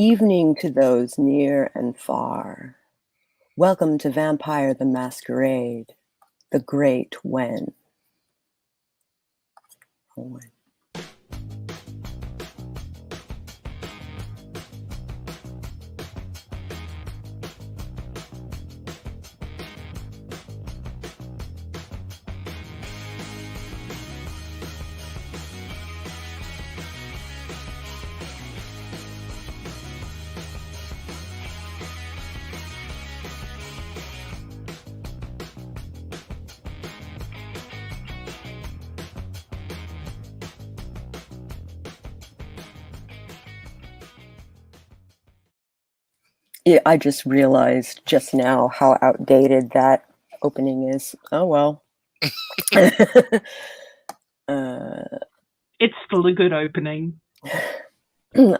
evening to those near and far. Welcome to Vampire the Masquerade, the Great When. Yeah, I just realized just now how outdated that opening is. Oh well. It's still a good opening.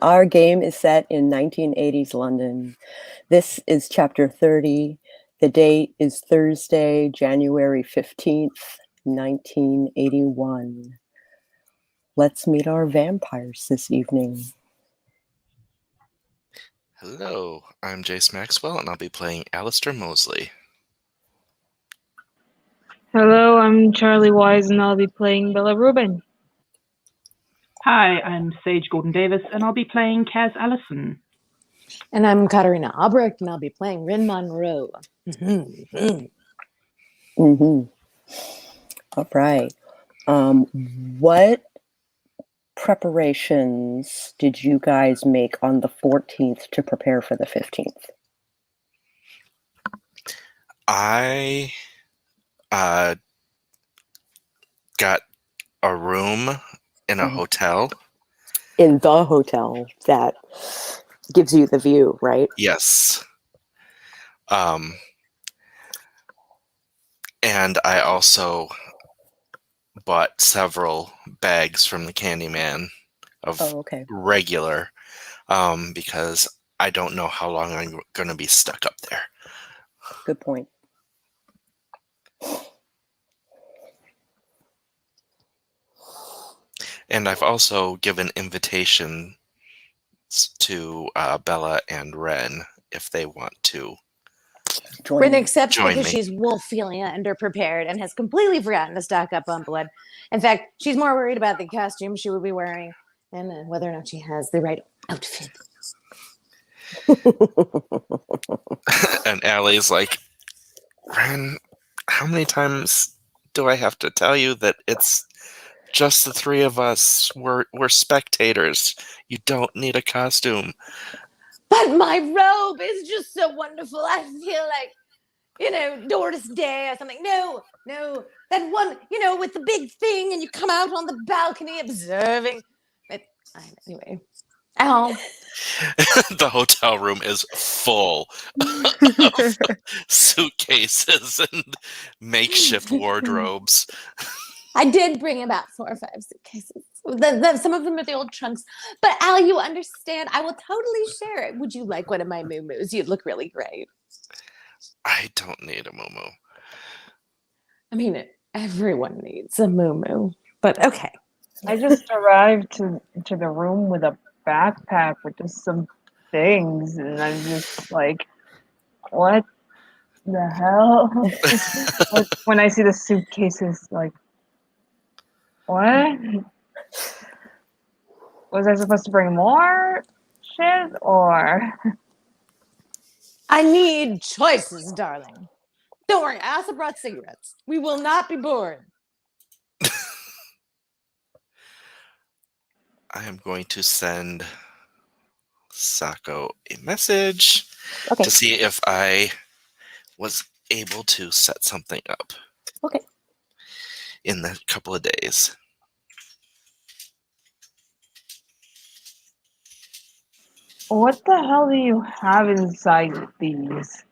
Our game is set in 1980s London. This is chapter 30. The date is Thursday, January 15th, 1981. Let's meet our vampires this evening. Hello, I'm Jace Maxwell, and I'll be playing Alistair Mosley. Hello, I'm Charlie Wise, and I'll be playing Bella Rubin. Hi, I'm Sage Gordon-Davis, and I'll be playing Kaz Allison. And I'm Katarina Albrecht, and I'll be playing Rin Monroe. All right. What preparations did you guys make on the 14th to prepare for the 15th? I got a room in a hotel. In the hotel that gives you the view, right? Yes. And I also bought several bags from the Candyman of regular, because I don't know how long I'm going to be stuck up there. Good point. And I've also given invitations to Bella and Ren if they want to Ren accepts join because me. she's woefully underprepared and has completely forgotten to stock up on blood. In fact, she's more worried about the costume she would be wearing and whether or not she has the right outfit. And Allie's like, Ren, how many times do I have to tell you that it's just the three of us? We're spectators. You don't need a costume. But my robe is just so wonderful. I feel like, Doris Day or something. No, that one, with the big thing and you come out on the balcony observing. But anyway. Oh. The hotel room is full of suitcases and makeshift wardrobes. I did bring about 4 or 5 suitcases. Some of them are the old trunks. But Al, you understand. I will totally share it. Would you like one of my moo-moos? You'd look really great. I don't need a moo-moo. I mean, everyone needs a moo-moo. But okay. I just arrived to the room with a backpack with just some things, and I'm just like, what the hell? When I see the suitcases, like, what? Was I supposed to bring more shit, or? I need choices, darling. Don't worry, I also brought cigarettes. We will not be bored. I am going to send Sako a message to see if I was able to set something up. Okay. In the couple of days. What the hell do you have inside these?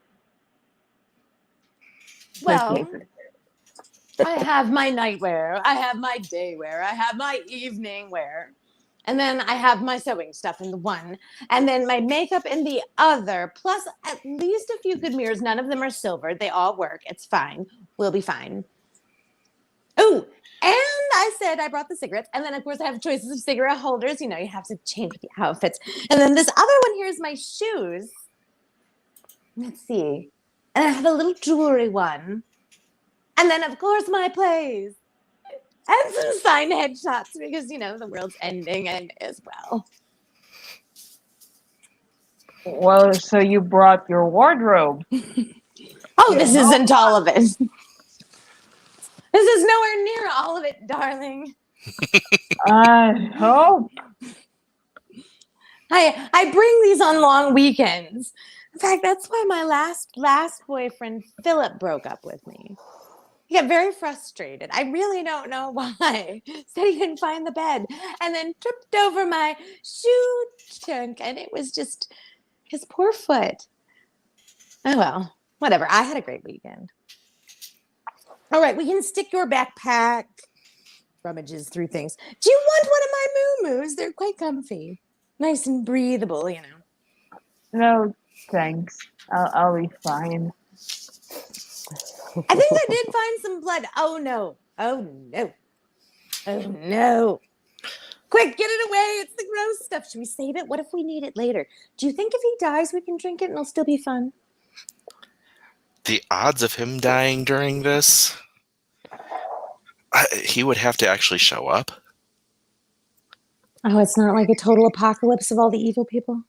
Well, I have my nightwear, I have my daywear, I have my evening wear, and then I have my sewing stuff in the one, and then my makeup in the other, plus at least a few good mirrors. None of them are silver. They all work. It's fine. We'll be fine. Oh, and I said I brought the cigarettes. And then, of course, I have choices of cigarette holders. You know, you have to change the outfits. And then this other one here is my shoes. Let's see. And I have a little jewelry one. And then, of course, my plays. And some signed headshots because, you know, the world's ending and as well. Well, so you brought your wardrobe. Oh, this isn't all of it. This is nowhere near all of it, darling. I hope. I bring these on long weekends. In fact, that's why my last boyfriend, Philip, broke up with me. He got very frustrated. I really don't know why. Said he couldn't find the bed and then tripped over my shoe chunk, and it was just his poor foot. Oh, well, whatever. I had a great weekend. All right, we can stick your backpack. Rummages through things. Do you want one of my moo-moos? They're quite comfy. Nice and breathable, you know. No, thanks. I'll be fine. I think I did find some blood. Oh, no. Oh, no. Oh, no. Quick, get it away. It's the gross stuff. Should we save it? What if we need it later? Do you think if he dies, we can drink it and it'll still be fun? The odds of him dying during this, he would have to actually show up. Oh, it's not like a total apocalypse of all the evil people?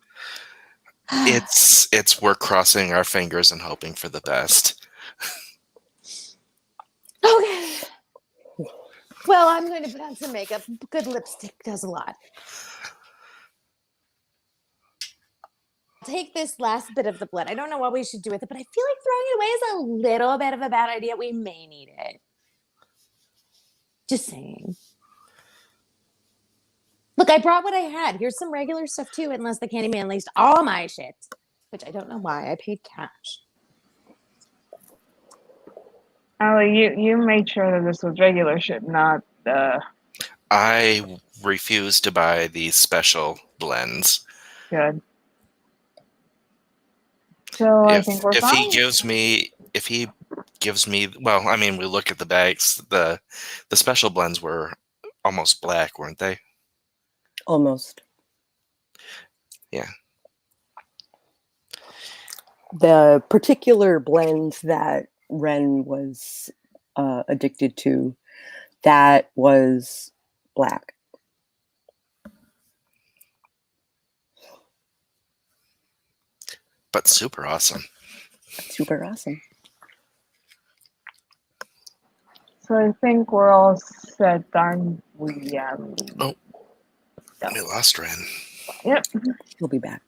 It's we're crossing our fingers and hoping for the best. Okay. Well, I'm going to put on some makeup. Good lipstick does a lot. Take this last bit of the blood. I don't know what we should do with it, but I feel like throwing it away is a little bit of a bad idea. We may need it. Just saying. Look, I brought what I had. Here's some regular stuff too, unless the Candyman laced all my shit, which I don't know why. I paid cash. Allie, you made sure that this was regular shit, not I refuse to buy these special blends. good. So I think we're If fine. he gives me, well, I mean, we look at the bags. The special blends were almost black, weren't they? Almost. Yeah. The particular blends that Ren was addicted to, that was black. But super awesome. Super awesome. So I think we're all set, aren't we? Oh, we lost Ren. Yep. He'll be back.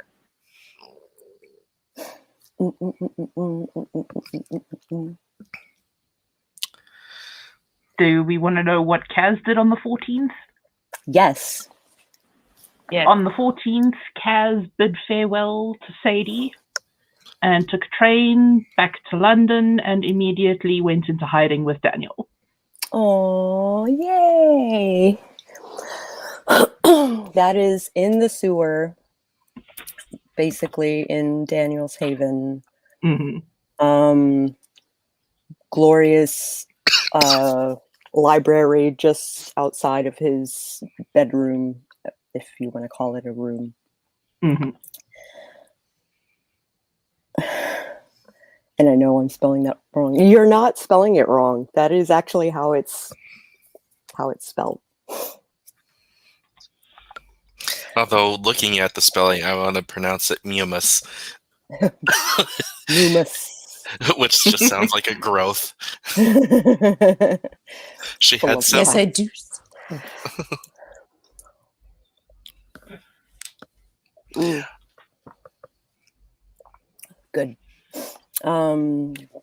Do we want to know what Kaz did on the 14th? Yes. Yes. On the 14th, Kaz bid farewell to Sadie and took a train back to London and immediately went into hiding with Daniel. Oh, yay. That is in the sewer, basically in Daniel's Haven. Mm-hmm. Glorious library just outside of his bedroom, if you want to call it a room. Mm-hmm. And I know I'm spelling that wrong. You're not spelling it wrong. That is actually how it's spelled. Although looking at the spelling, I want to pronounce it Mumus, Mumus. which just sounds like a growth. She Full had of some. Yes, I do. Good.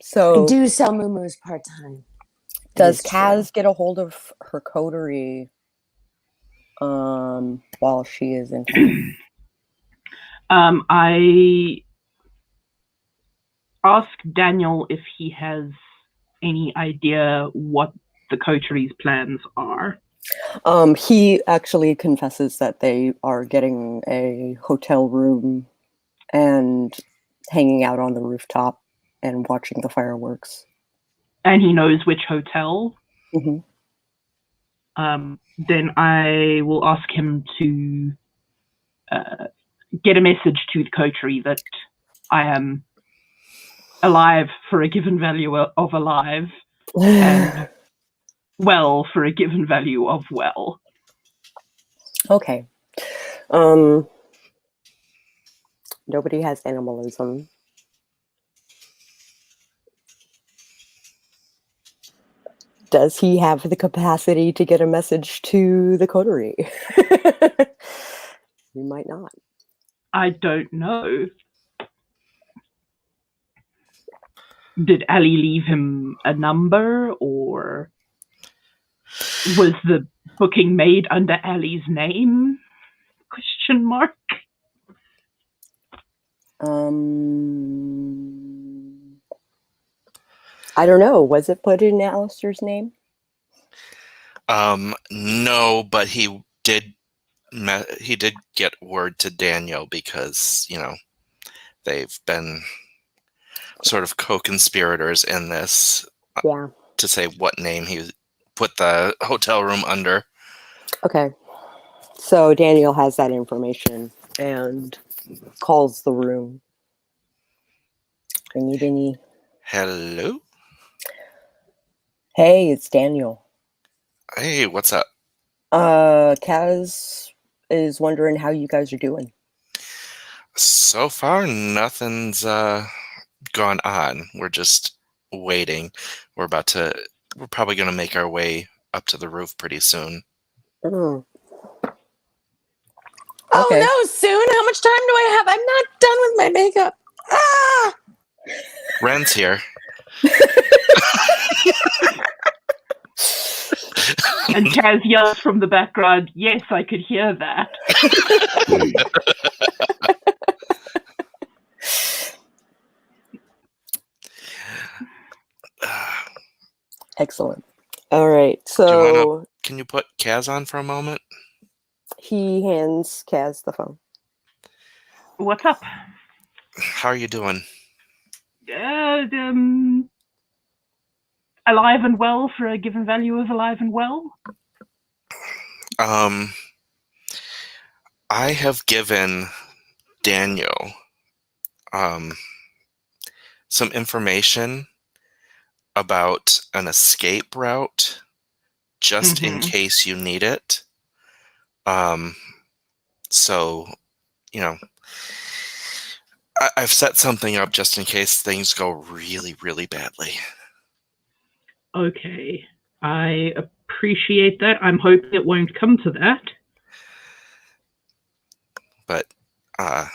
So I do sell moo-moos part-time. does Kaz get a hold of her coterie while she is in town? I asked Daniel if he has any idea what the coteries' plans are. He actually confesses that they are getting a hotel room and hanging out on the rooftop and watching the fireworks. And he knows which hotel. Mm-hmm. then I will ask him to get a message to the coterie that I am alive for a given value of alive, and well for a given value of well. Okay. Nobody has animalism. Does he have the capacity to get a message to the coterie? He might not. I don't know. Did Ali leave him a number, or was the booking made under Ali's name? Question mark. I don't know. Was it put in Alistair's name? No, but he did get word to Daniel because, they've been sort of co-conspirators in this. Yeah. To say what name he put the hotel room under. Okay. So Daniel has that information and calls the room. Dingy dingy. Hello? Hey, it's Daniel. Hey, what's up? Kaz is wondering how you guys are doing. So far, nothing's gone on. We're just waiting. We're probably going to make our way up to the roof pretty soon. Mm. Oh Okay. no, soon? How much time do I have? I'm not done with my makeup. Ah! Ren's here. And Kaz yells from the background, yes, I could hear that. Excellent. All right. So Can you put Kaz on for a moment? he hands Kaz the phone. What's up? How are you doing? Alive and well for a given value of alive and well? I have given Daniel some information about an escape route just in case you need it. So, I've set something up just in case things go really, really badly. Okay. I appreciate that. I'm hoping it won't come to that. But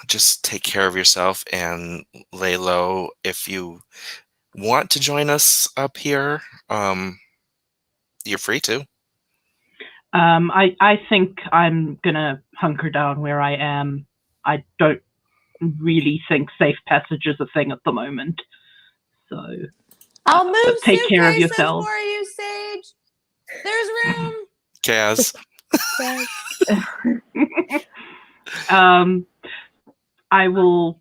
just take care of yourself and lay low. If you want to join us up here, you're free to. I think I'm gonna hunker down where I am. I don't really think safe passage is a thing at the moment. So I'll move take care of suitcases yourself. for you, Sage. There's room. Kaz. I will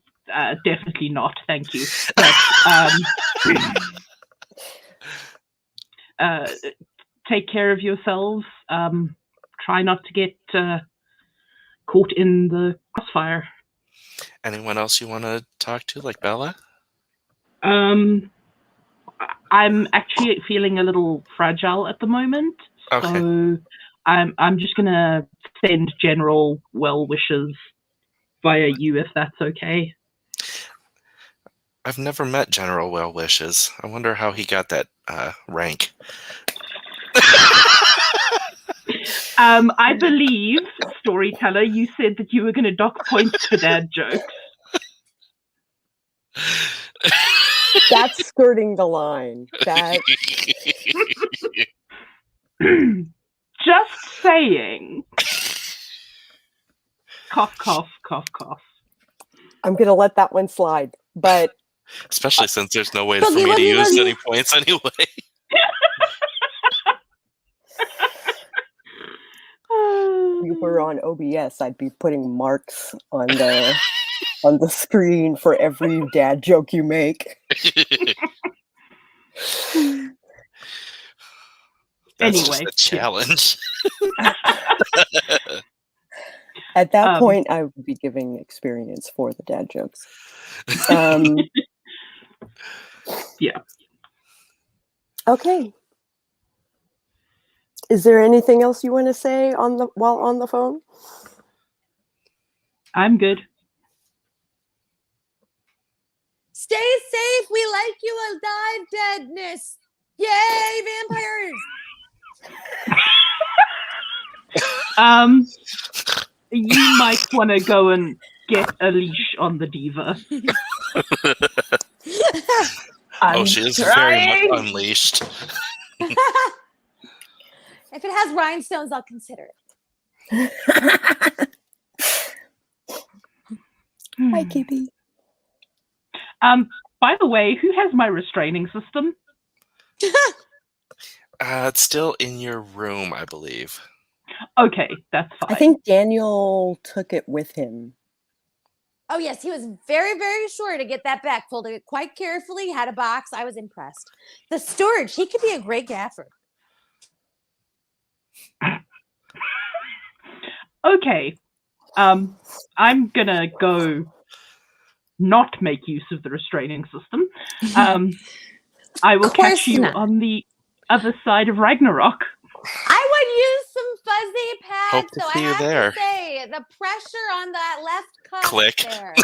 definitely not, thank you. But take care of yourselves. Try not to get caught in the crossfire. Anyone else you want to talk to, like Bella? I'm actually feeling a little fragile at the moment, so I'm just gonna send general well wishes via you, if that's okay. I've never met General Well Wishes. I wonder how he got that rank. I believe, storyteller, you said that you were going to dock points for dad jokes. That's skirting the line. That Just saying. Cough, cough, cough, cough. I'm gonna let that one slide, but Especially since there's no way Boogie, for me to woogie, use woogie. any points anyway. if you were on OBS, I'd be putting marks on the screen for every dad joke you make. That's Anyway, just a challenge. At that point, I would be giving experience for the dad jokes. Yeah. Okay. Is there anything else you want to say while on the phone? I'm good. Stay safe. We like you alive, deadness. Yay, vampires. You might want to go and get a leash on the diva. Oh, she is very much unleashed. If it has rhinestones, I'll consider it. Hi, Kippy. By the way, who has my restraining system? It's still in your room, I believe. Okay, that's fine. I think Daniel took it with him. Oh, yes, he was very, very sure to get that back. Folded it quite carefully, had a box. I was impressed. The storage, he could be a great gaffer. Okay. I'm gonna go not make use of the restraining system. I will catch you on the other side of Ragnarok. I would use some fuzzy pads, Hope to so see I you have there. to say the pressure on that left cuff Click. there.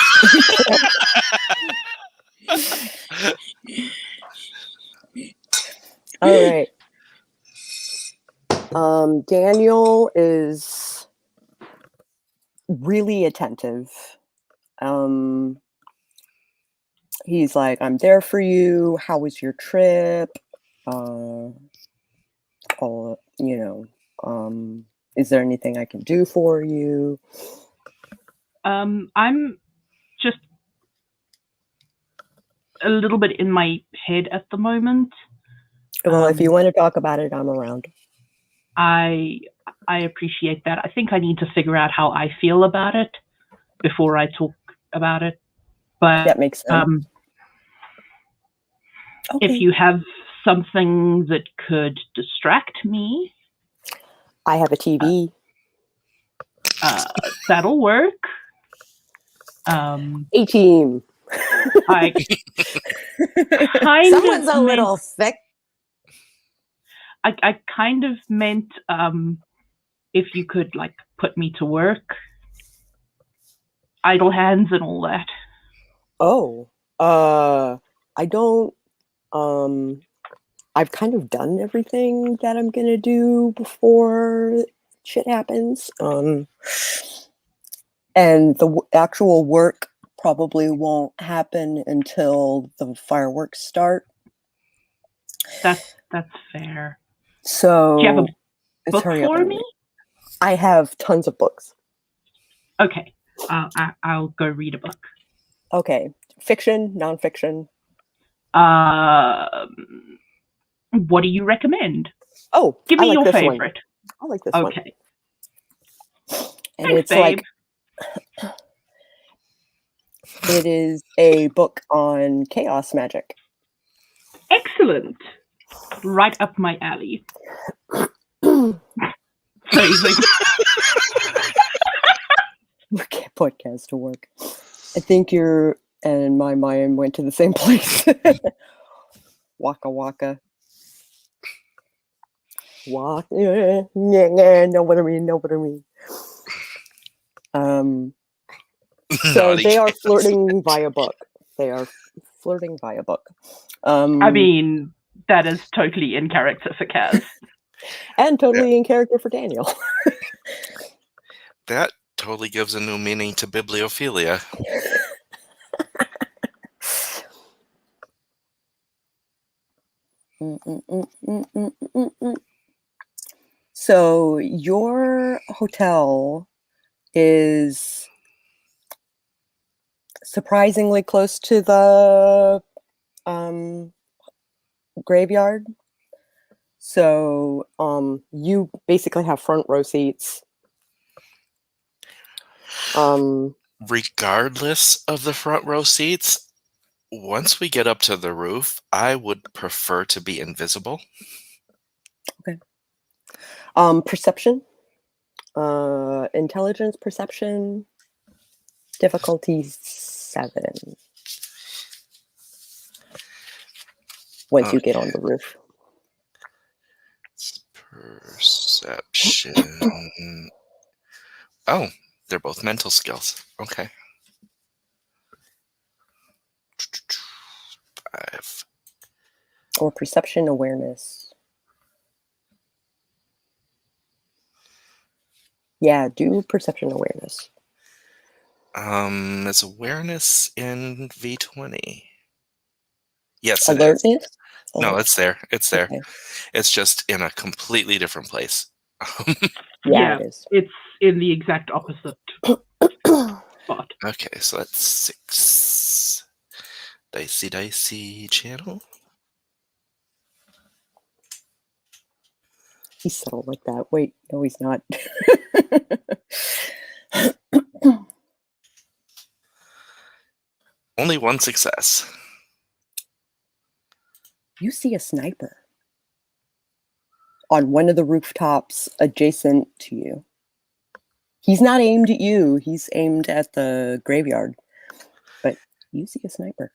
All right. Daniel is really attentive. He's like, I'm there for you. How was your trip? Is there anything I can do for you? I'm just a little bit in my head at the moment. Well, if you want to talk about it, I'm around. I appreciate that. I think I need to figure out how I feel about it before I talk about it. But that makes sense. Okay. If you have something that could distract me, I have a TV. That'll work. A-team. I kind Someone's of a little thick. I kind of meant if you could like put me to work, idle hands and all that. Oh, I don't. I've kind of done everything that I'm gonna do before shit happens. And the actual work probably won't happen until the fireworks start. That's fair. So do you have a book hurry for up me? I have tons of books. Okay, I'll go read a book. Okay, fiction, nonfiction. What do you recommend? Oh, give me I like your this favorite. One. I like this one. Okay. And Thanks, it's babe. like it is a book on chaos magic. Excellent. Right up my alley. Phrasing. Podcast to work. I think you're and my mind went to the same place. Waka waka. Walk. Know what I mean. Know what I mean. So they are flirting via book. They are flirting via book. I mean, that is totally in character for Kaz. And totally in character for Daniel. That totally gives a new meaning to bibliophilia. So your hotel is surprisingly close to the graveyard. So you basically have front row seats. Regardless of the front row seats, once we get up to the roof, I would prefer to be invisible. Okay. Perception, intelligence, perception, difficulty 7. Once you get on the roof. Perception. Oh, they're both mental skills. Okay. 5. Or perception awareness. Yeah, do perception awareness. Is awareness in V20? Yes, it is. Alertness? No, it's there. It's there. Okay. It's just in a completely different place. Yeah, it is. It's in the exact opposite spot. Okay, so that's 6. Dicey channel. He's subtle like that. Wait, no, he's not. Only 1 success. You see a sniper on one of the rooftops adjacent to you. He's not aimed at you. He's aimed at the graveyard. But you see a sniper.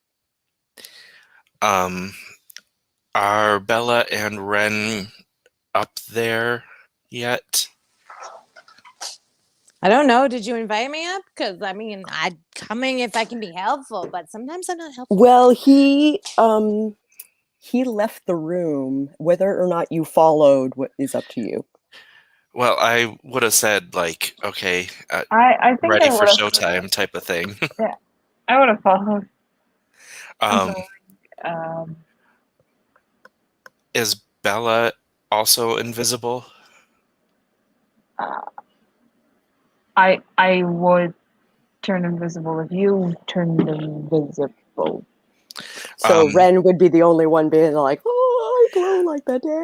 Are Bella and Ren up there yet? I don't know. Did you invite me up? Because I mean, I'm coming if I can be helpful, but sometimes I'm not helpful. Well, he left the room. Whether or not you followed is up to you. Well, I would have said, like, okay, I think ready I for would've- showtime type of thing. I would have followed. um, is Bella also invisible? I would turn invisible if you turned invisible. So Ren would be the only one being like, "Oh, I glow like the day."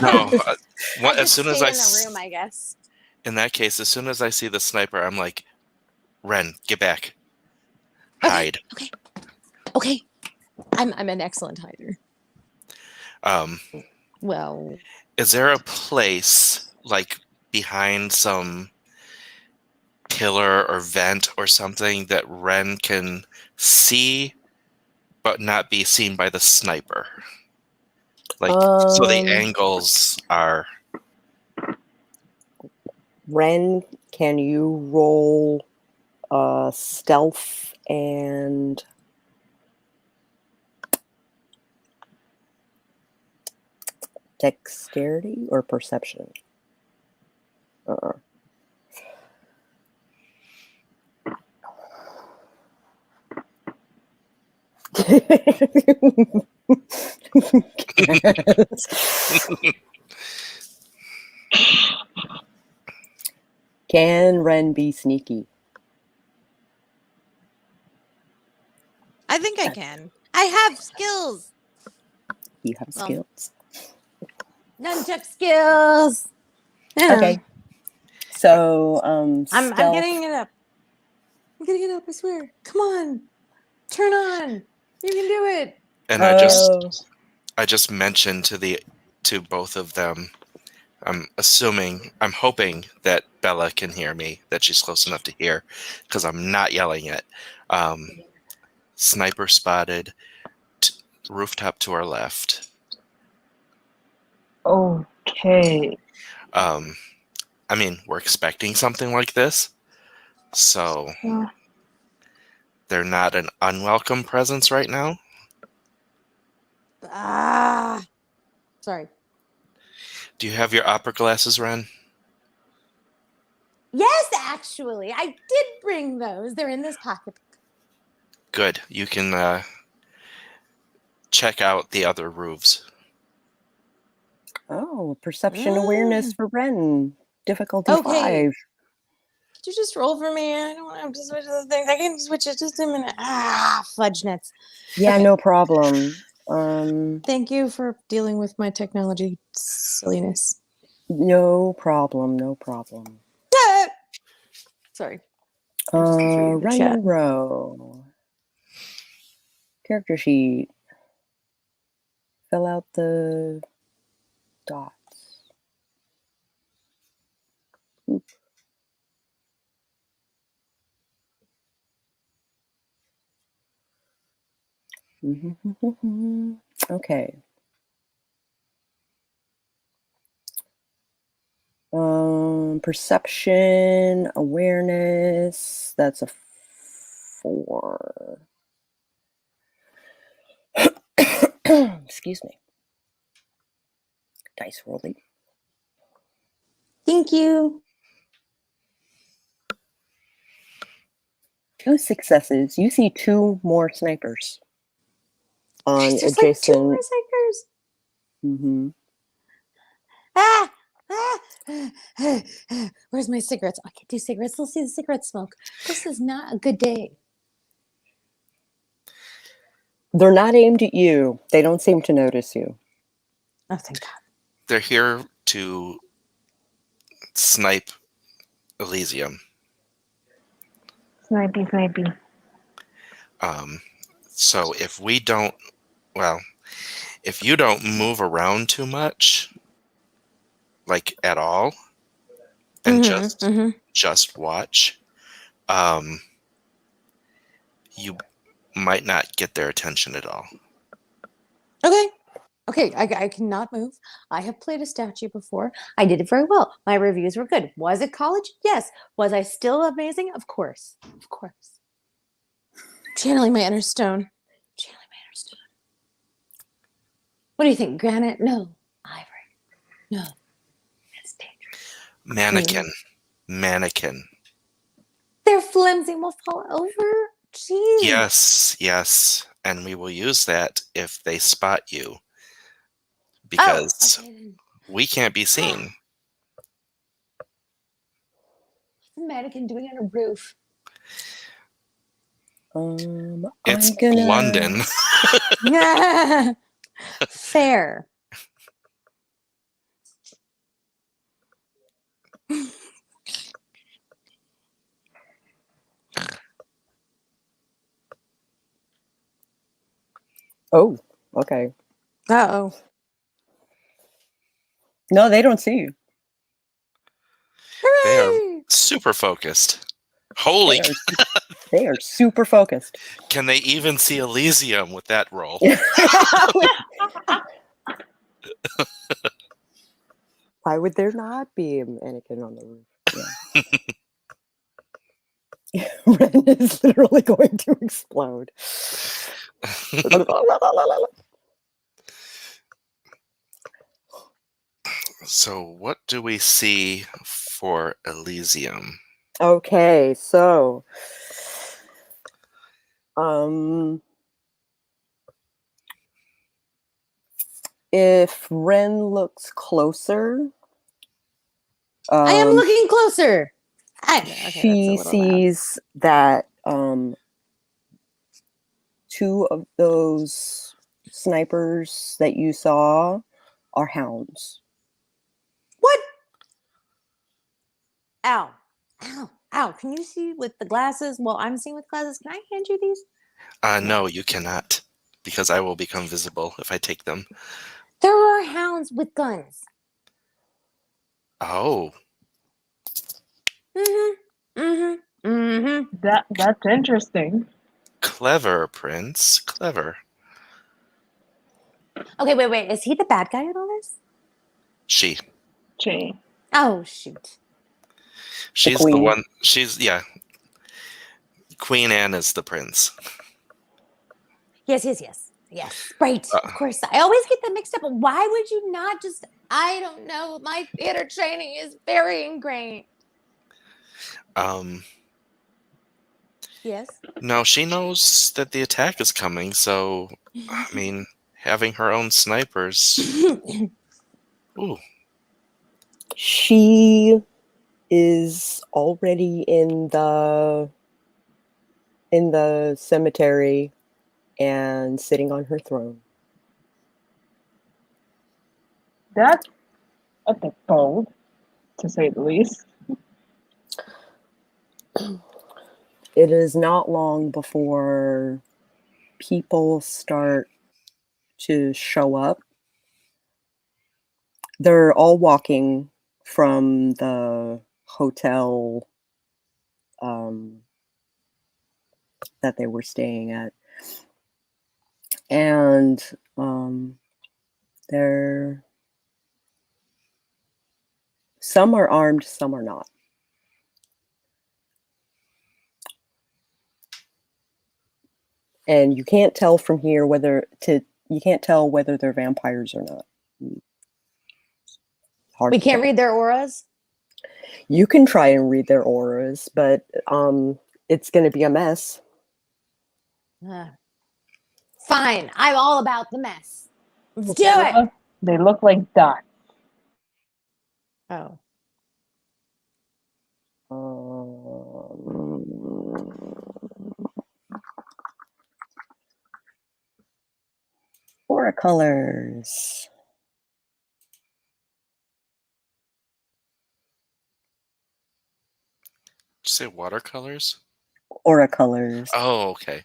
No. I As just soon as stay I in the room, I guess. in that case, as soon as I see the sniper, I'm like, Ren, get back, hide. Okay. I'm an excellent hider. Well, Is there a place like behind some pillar or vent or something that Ren can see but not be seen by the sniper? Like, so the angles are... Ren, can you roll stealth and dexterity or perception? Can Ren be sneaky? I think I can. I have skills. You have skills. Nunchuck skills. Yeah. Okay. So I'm stealth. getting it up. I'm getting it up, I swear. Come on. Turn on. You can do it. And I just mentioned to both of them, I'm hoping that Bella can hear me, that she's close enough to hear, because I'm not yelling it. Sniper spotted, rooftop to our left. Okay. I mean, we're expecting something like this, so they're not an unwelcome presence right now. Sorry. Do you have your opera glasses, Ren? Yes, actually. I did bring those. They're in this pocket. Good. You can check out the other roofs. Oh, perception awareness for Ren. Difficulty 5. Could you just roll for me? I don't have to switch the things. I can switch it just a minute. Fudge nuts. Yeah, no problem. Thank you for dealing with my technology silliness. No problem. No problem. Sorry. Ren Monroe. Character sheet. Fill out the dots. Okay. Perception, awareness, that's a 4. Excuse me. Dice rolling. Thank you. 2 successes. You see 2 more snipers on There's adjacent. like 2 more psychers. Mm-hmm. Ah! Where's my cigarettes? I can't do cigarettes. They'll see the cigarette smoke. This is not a good day. They're not aimed at you. They don't seem to notice you. Oh, thank God. They're here to snipe Elysium. Snipey. So if we don't, well, if you don't move around too much, like at all, and just watch, you might not get their attention at all. Okay, I cannot move. I have played a statue before. I did it very well. My reviews were good. Was it college? Yes. Was I still amazing? Of course. Of course. Channeling my inner stone. What do you think? Granite? No. Ivory? No. That's dangerous. Mannequin. They're flimsy and will fall over. Jeez. Yes. And we will use that if they spot you. Because we can't be seen. What's the mannequin doing on a roof? It's London. Fair. Oh, okay. Uh-oh. No, they don't see you. They are Hooray! super focused. Holy They are super focused. Can they even see Elysium with that roll? Why would there not be a mannequin on the roof? Yeah. Ren is literally going to explode. So what do we see for Elysium? Okay, so if Ren looks closer, I am looking closer. She sees that 2 of those snipers that you saw are hounds. What? Ow. Can you see with the glasses? Well, I'm seeing with glasses. Can I hand you these? No, you cannot, because I will become visible if I take them. There are hounds with guns. Oh. That's interesting. Clever, Prince. Clever. Okay, wait. Is he the bad guy in all this? She. Oh, shoot. She's the one. Queen Anne is the prince. Yes. Right. Of course. I always get that mixed up. Why would you not just, I don't know. My theater training is very ingrained. Yes. No, she knows that the attack is coming, so I mean, having her own snipers. Ooh. She is already in the cemetery and sitting on her throne. That's a bit bold, to say the least. It is not long before people start to show up. They're all walking from the hotel that they were staying at. And some are armed, some are not. And you can't tell from here you can't tell whether they're vampires or not. Hard We to can't tell. read their auras. You can try and read their auras, but it's going to be a mess. Fine, I'm all about the mess. Let's do it. They look like dots. Oh, Aura colors. Did you say watercolors? Aura colors. Oh, okay.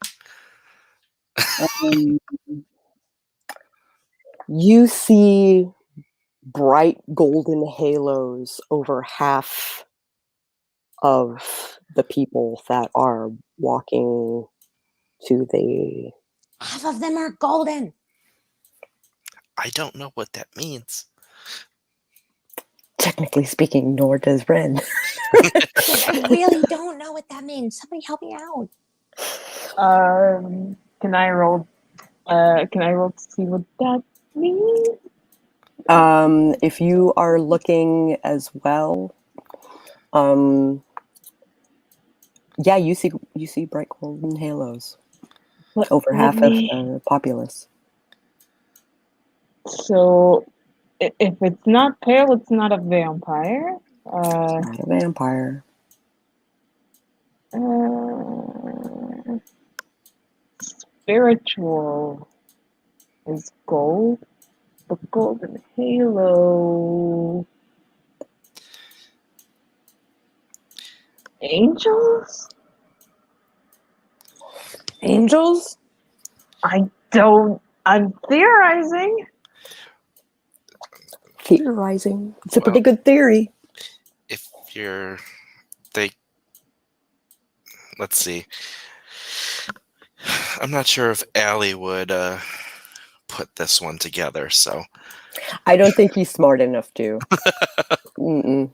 You see bright golden halos over half of the people that are walking to the... half of them are golden. I don't know what that means. Technically speaking, nor does Ren. I really don't know what that means. Somebody help me out. Can I roll? Can I roll to see what that means? If you are looking as well, yeah, you see bright golden halos over half of the populace. So, if it's not pale, it's not a vampire. Not a vampire. Spiritual is gold. The golden halo. Angels? Angels? I'm theorizing. Theorizing. It's a Well, pretty good theory. If let's see. I'm not sure if Allie would put this one together, so. I don't think he's smart enough to. Mm-mm.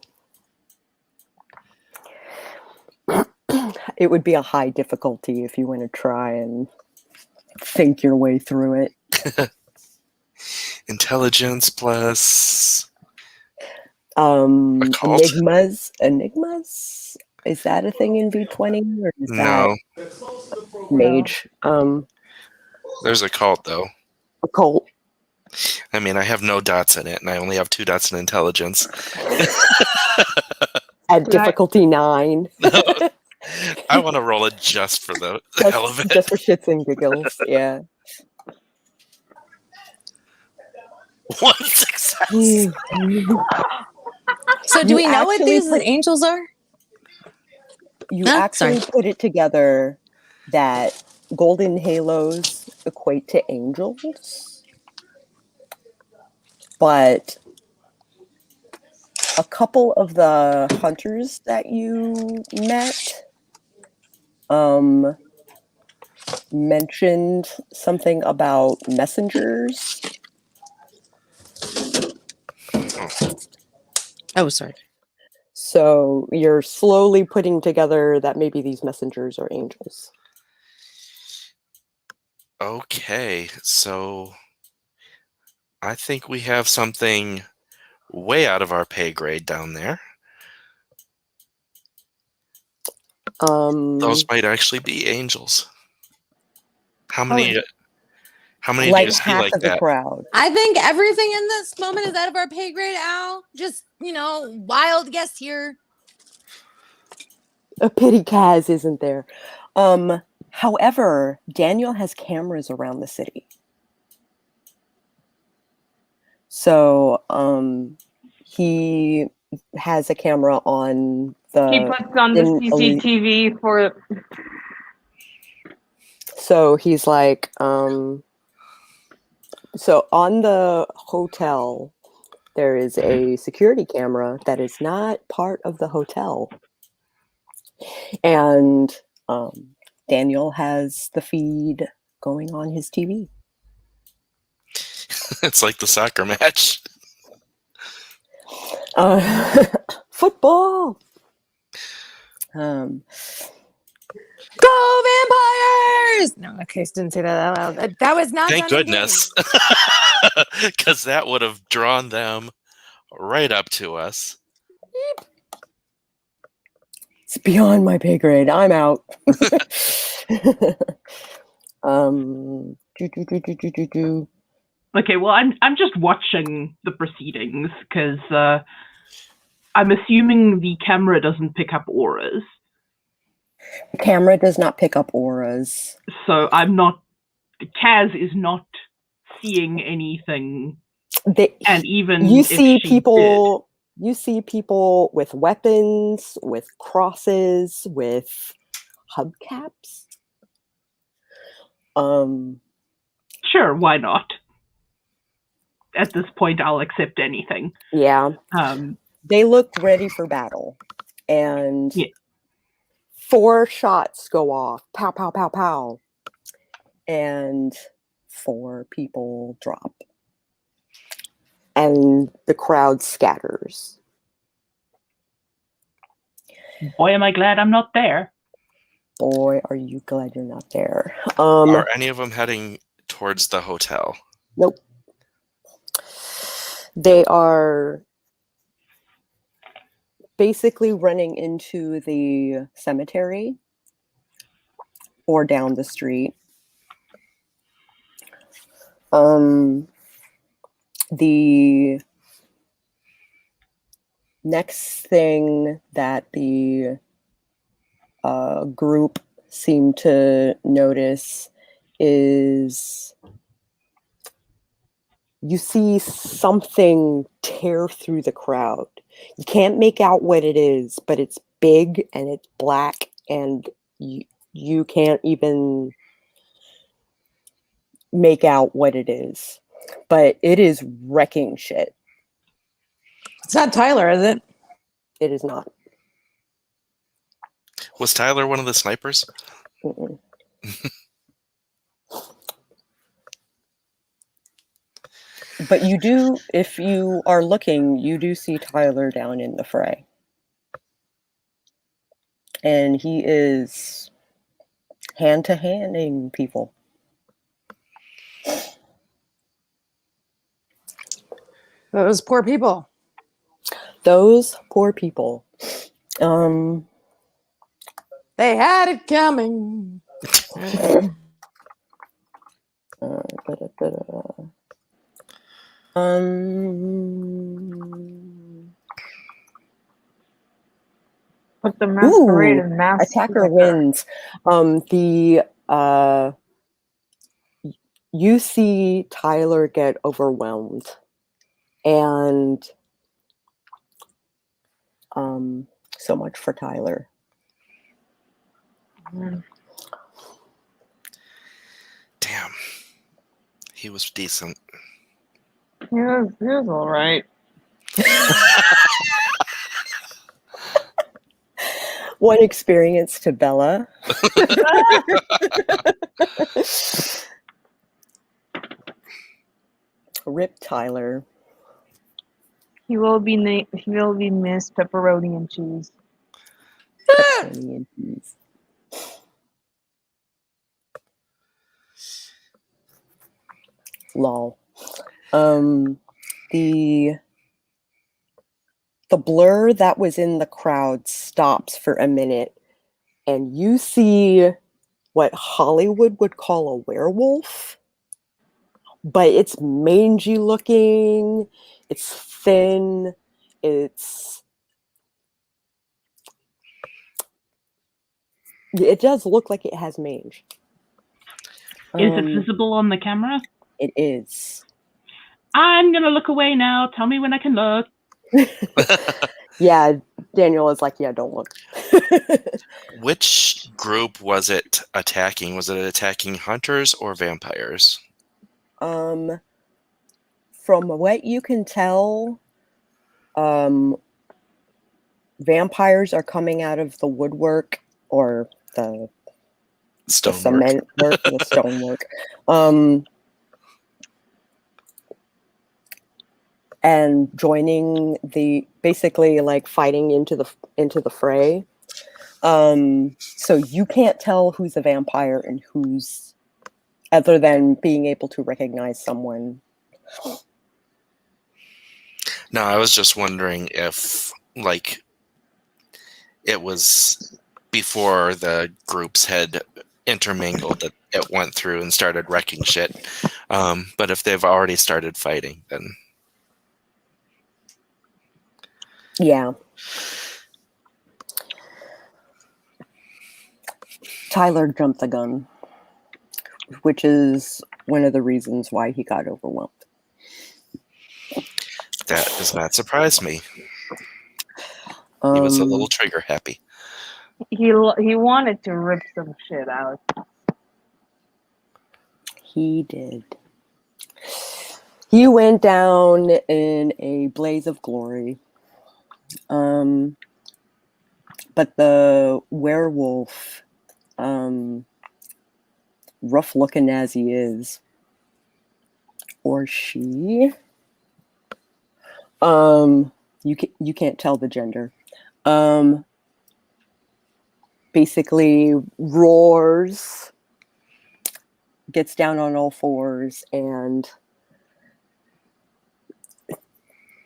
It would be a high difficulty if you want to try and think your way through it. Intelligence plus occult? Enigmas? Is that a thing in V20 or is No. that mage? There's occult though. Occult. I mean, I have no dots in it, and I only have 2 dots in intelligence. At difficulty 9. I want to roll it just for the hell of it. Just for shits and giggles, yeah. 1 success. So do You we know what actually these put- angels are? You Huh? actually Sorry. put it together that golden halos equate to angels, but a couple of the hunters that you met mentioned something about messengers. Oh, sorry. So you're slowly putting together that maybe these messengers are angels. Okay, so I think we have something way out of our pay grade down there. Those might actually be angels. How many do like you see half like of the that? crowd. I think everything in this moment is out of our pay grade, Al. Just, wild guess here. A pity Kaz isn't there. However, Daniel has cameras around the city. So he has a camera on the... He puts on the CCTV for... So he's like... So on the hotel, there is a security camera that is not part of the hotel. And Daniel has the feed going on his TV. It's like the soccer match. Football! Go vampires! No, okay, didn't say that out loud. That was not Thank done in goodness. game. Because that would have drawn them right up to us. It's beyond my pay grade. I'm out. Okay, well, I'm just watching the proceedings because I'm assuming the camera doesn't pick up auras. Camera does not pick up auras. So I'm not. Kaz is not seeing anything, and even you if see she people. You see people with weapons, with crosses, with hubcaps. Sure, why not? At this point, I'll accept anything. Yeah. They look ready for battle. And 4 shots go off. Pow, pow, pow, pow. And 4 people drop. And the crowd scatters. Boy, am I glad I'm not there. Boy, are you glad you're not there. Are any of them heading towards the hotel? Nope. They are basically running into the cemetery or down the street. The next thing that the group seem to notice is you see something tear through the crowd. You can't make out what it is, but it's big and it's black, and you can't even make out what it is. But it is wrecking shit. It's not Tyler, is it? It is not. Was Tyler one of the snipers? Mm-mm. But you do, if you are looking, you do see Tyler down in the fray. And he is hand-to-handing people. Those poor people. Those poor people. They had it coming. But the masquerade and mask attacker wins. You see Tyler get overwhelmed, and so much for Tyler. Damn. He was decent. He was all right. One experience to Bella. Rip Tyler. He will be missed. Pepperoni and cheese. Pepperoni and cheese. Lol. The blur that was in the crowd stops for a minute, and you see what Hollywood would call a werewolf, but it's mangy looking, it's thin, it does look like it has mange. Is it visible on the camera? It is. I'm gonna look away now. Tell me when I can look. Yeah, Daniel is like, yeah, don't look. Which group was it attacking? Was it attacking hunters or vampires? From what you can tell, vampires are coming out of the woodwork or the Stonework. cement work, the stonework. And joining basically like fighting into the fray. So you can't tell who's a vampire and who's, other than being able to recognize someone. No, I was just wondering if, like, it was before the groups had intermingled that it went through and started wrecking shit. But if they've already started fighting, then Yeah. Tyler jumped the gun, which is one of the reasons why he got overwhelmed. that does not surprise me. He was a little trigger happy. He wanted to rip some shit out. He did. He went down in a blaze of glory. But the werewolf, rough looking as he is, or she, you can't tell the gender. Basically roars, gets down on all fours, and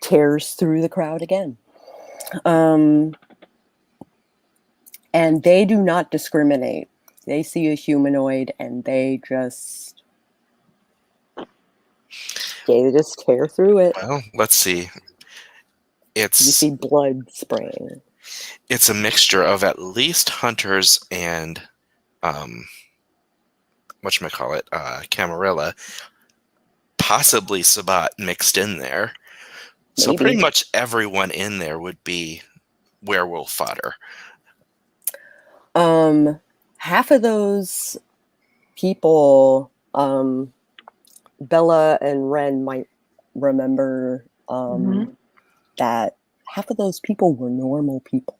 tears through the crowd again. And they do not discriminate. They see a humanoid and they just tear through it. Well, let's see. You see blood spraying. It's a mixture of at least hunters and whatchamacallit, Camarilla, possibly Sabat mixed in there. So Maybe. pretty much everyone in there would be werewolf fodder. Half of those people, Bella and Ren might remember that half of those people were normal people.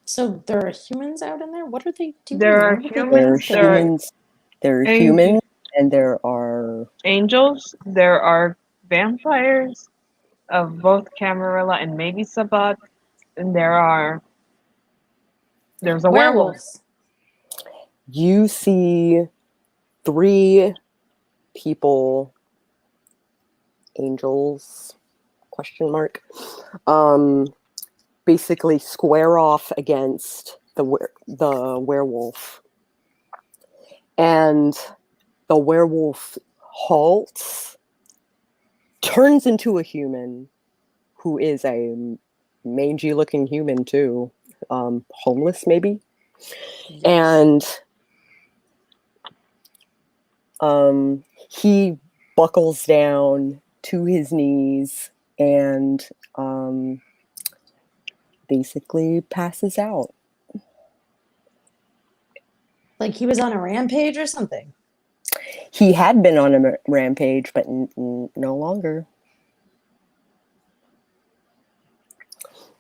So there are humans out in there? What are they doing? There are What humans. There are humans, and there are angels. There are vampires of both Camarilla and maybe Sabat. And there's a werewolf. werewolves. You see 3 people, angels, ? Basically square off against the werewolf, and the werewolf halts, turns into a human, who is a mangy looking human too, homeless maybe. Yes. And he buckles down to his knees and basically passes out. Like he was on a rampage or something. He had been on a rampage, but no longer.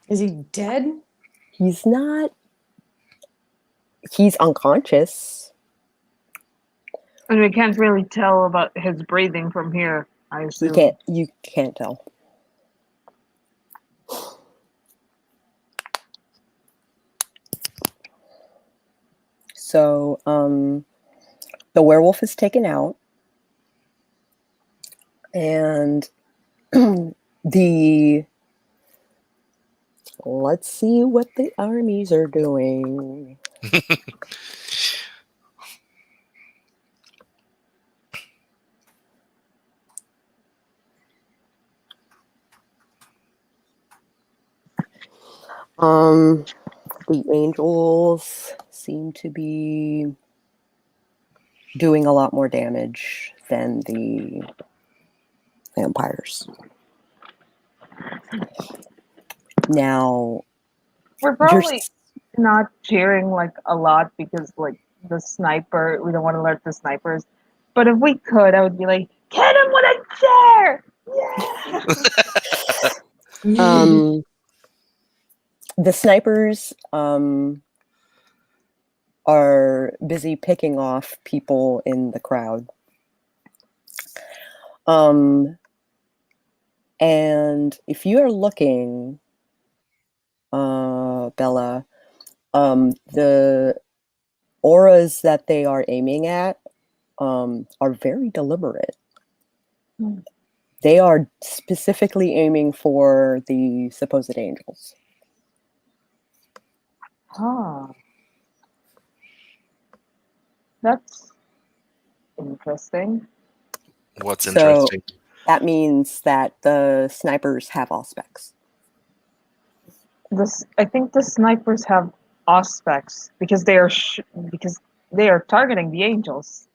Is he dead? He's not. He's unconscious. And we can't really tell about his breathing from here, I assume. You can't tell. So, the werewolf is taken out, and let's see what the armies are doing. The angels seem to be doing a lot more damage than the vampires. Now, we're probably not cheering like a lot because like the sniper, we don't want to alert the snipers. But if we could, I would be like, hit him with a chair! The snipers are busy picking off people in the crowd. And if you are looking, Bella, the auras that they are aiming at are very deliberate. They are specifically aiming for the supposed angels. Huh. That's interesting. What's So- interesting? That means that the snipers have auspex. I think the snipers have auspex because they are targeting the angels.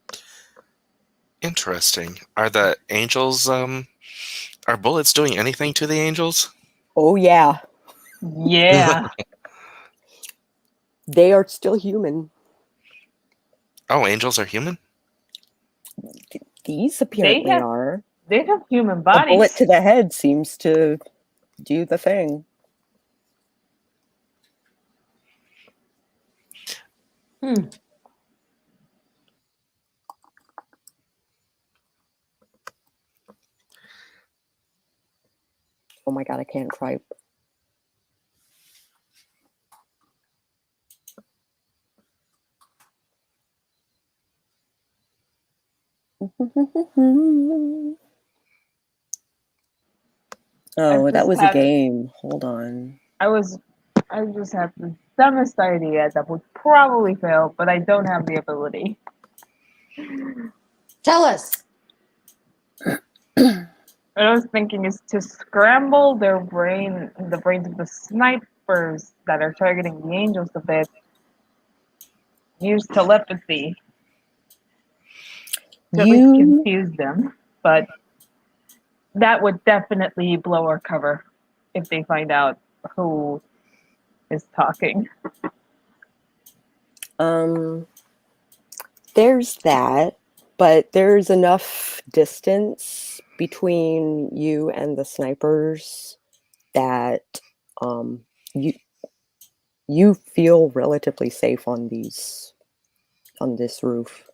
Interesting. Are the angels are bullets doing anything to the angels? Oh yeah, Yeah. they are still human. Oh, angels are human? These apparently have- are. They have human A bodies. bullet to the head seems to do the thing. Oh my god, I can't type. Oh, that just was a had- game. Hold on. I just have the dumbest idea that would probably fail, but I don't have the ability. Tell us. What I was thinking is to scramble the brains of the snipers that are targeting the angels a bit. Use telepathy to at least confuse them, but that would definitely blow our cover if they find out who is talking. There's that, but there's enough distance between you and the snipers that you feel relatively safe on this roof.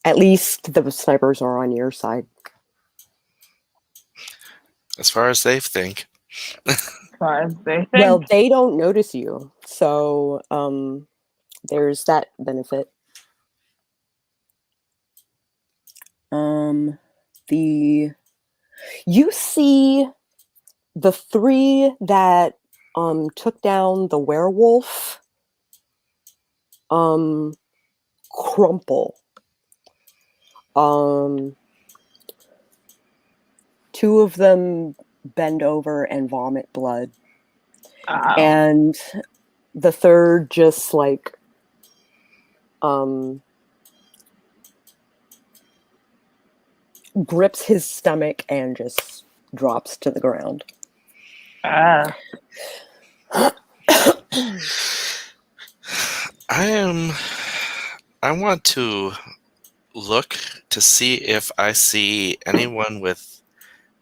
At least the snipers are on your side. As far as they think. As far as they think. Well, they don't notice you, so there's that benefit. You see the three that took down the werewolf crumple. Two of them bend over and vomit blood. And the third just like grips his stomach and just drops to the ground. I want to look to see if I see anyone with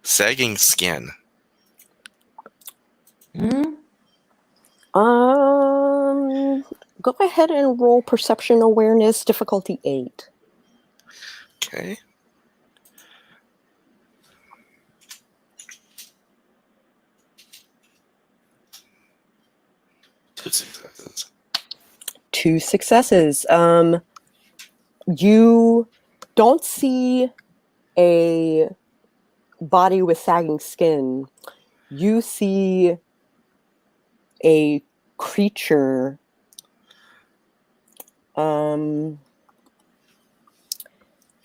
sagging skin. Go ahead and roll perception awareness, difficulty 8. Okay. Two successes. You don't see a body with sagging skin. You see a creature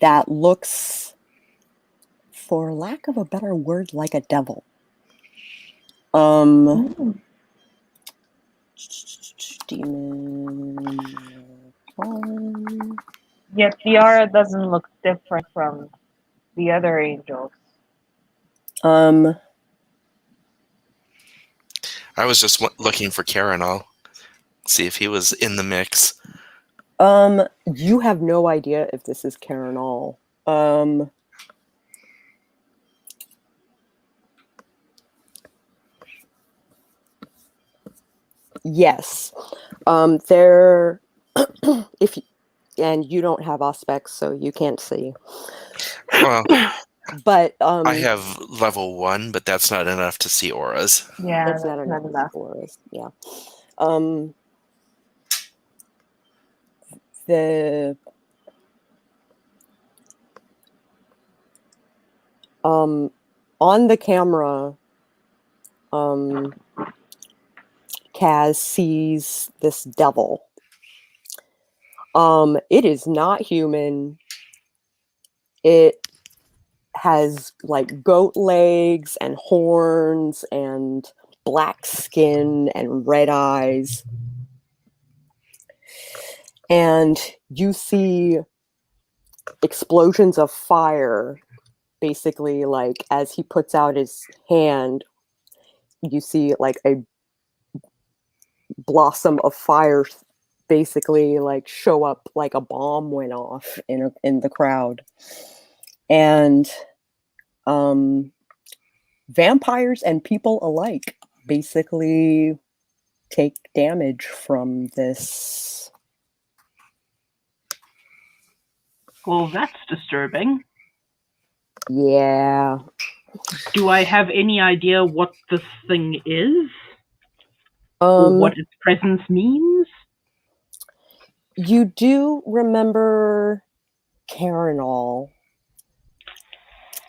that looks, for lack of a better word, like a devil. Demon. Yet the aura doesn't look different from the other angels. I was just looking for Karanal. See if he was in the mix. You have no idea if this is Karanal. Yes. There, if you, and you don't have auspex, so you can't see. Well, But I have level 1, but that's not enough to see auras. Yeah, that's not enough. Auras. Yeah. The on the camera, Kaz sees this devil. It is not human. It has like goat legs and horns and black skin and red eyes. And you see explosions of fire, basically, like as he puts out his hand, you see like a blossom of fire basically like show up like a bomb went off in the crowd. And vampires and people alike basically take damage from this. Well, that's disturbing. Yeah. Do I have any idea what this thing is? Or what its presence means? You do remember Karenal,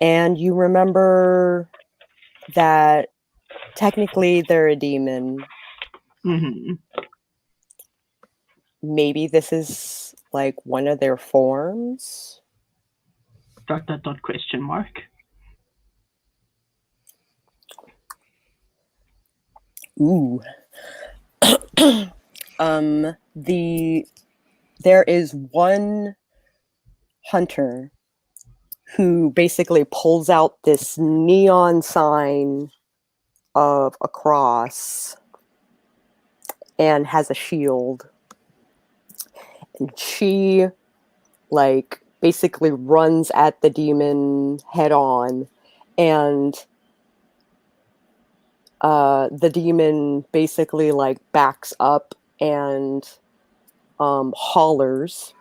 and you remember that technically they're a demon. Mm-hmm. Maybe this is like one of their forms. ... Question mark. Ooh. There is one hunter who basically pulls out this neon sign of a cross and has a shield. And she like basically runs at the demon head on, and the demon basically like backs up and hollers.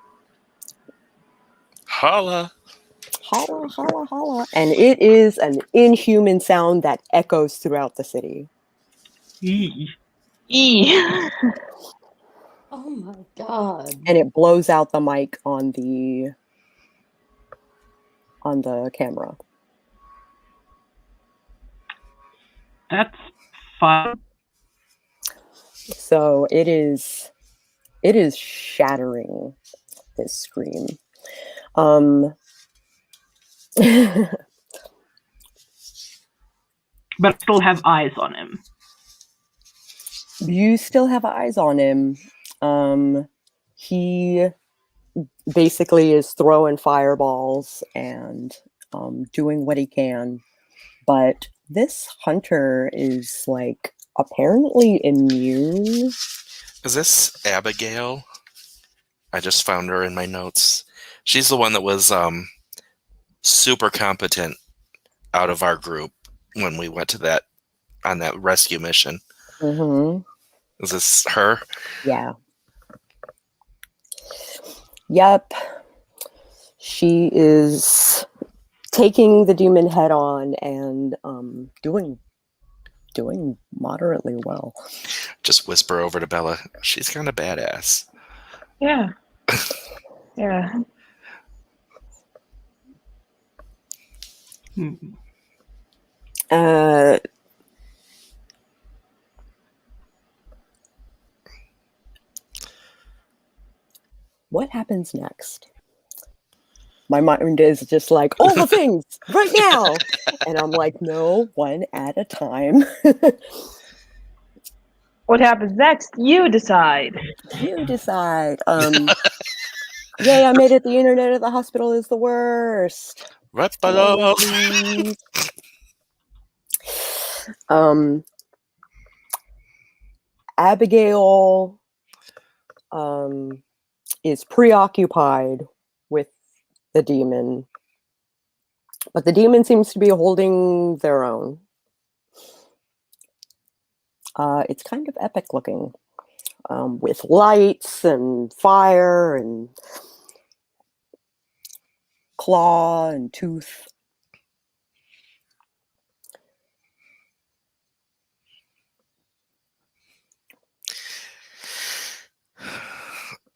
Holla! Holla, holla, holla. And it is an inhuman sound that echoes throughout the city. Eee. Oh my god. And it blows out the mic on the camera. That's fun. So it is shattering, this scream. But still have eyes on him. You still have eyes on him. He basically is throwing fireballs and doing what he can. But this hunter is like apparently immune. Is this Abigail? I just found her in my notes. She's the one that was super competent out of our group when we went to on that rescue mission. Mm-hmm. Is this her? Yeah. Yep. She is taking the demon head on and doing moderately well. Just whisper over to Bella. She's kind of badass. Yeah. Yeah. Hmm. What happens next? My mind is just like, all the things right now. And I'm like, no, one at a time. What happens next? You decide. You decide. Yay, I made it. The internet at the hospital is the worst. Right below. Abigail is preoccupied with the demon, but the demon seems to be holding their own. It's kind of epic looking. with lights and fire and claw and tooth.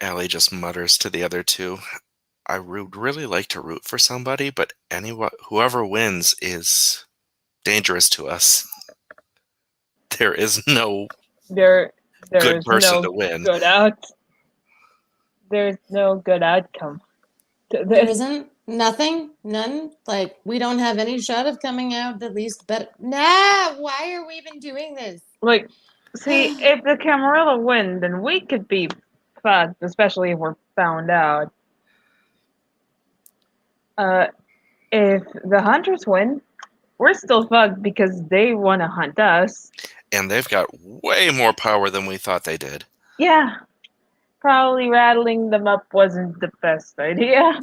Allie just mutters to the other two, I would really like to root for somebody, but whoever wins is dangerous to us. There is no good There's person no to win. good out. There's no good outcome to There this. isn't? Nothing? None? Like, we don't have any shot of coming out at least better? Nah, why are we even doing this? Like, see, if the Camarilla win, then we could be fucked, especially if we're found out. If the hunters win, we're still fucked because they want to hunt us. And they've got way more power than we thought they did. Yeah, probably rattling them up wasn't the best idea.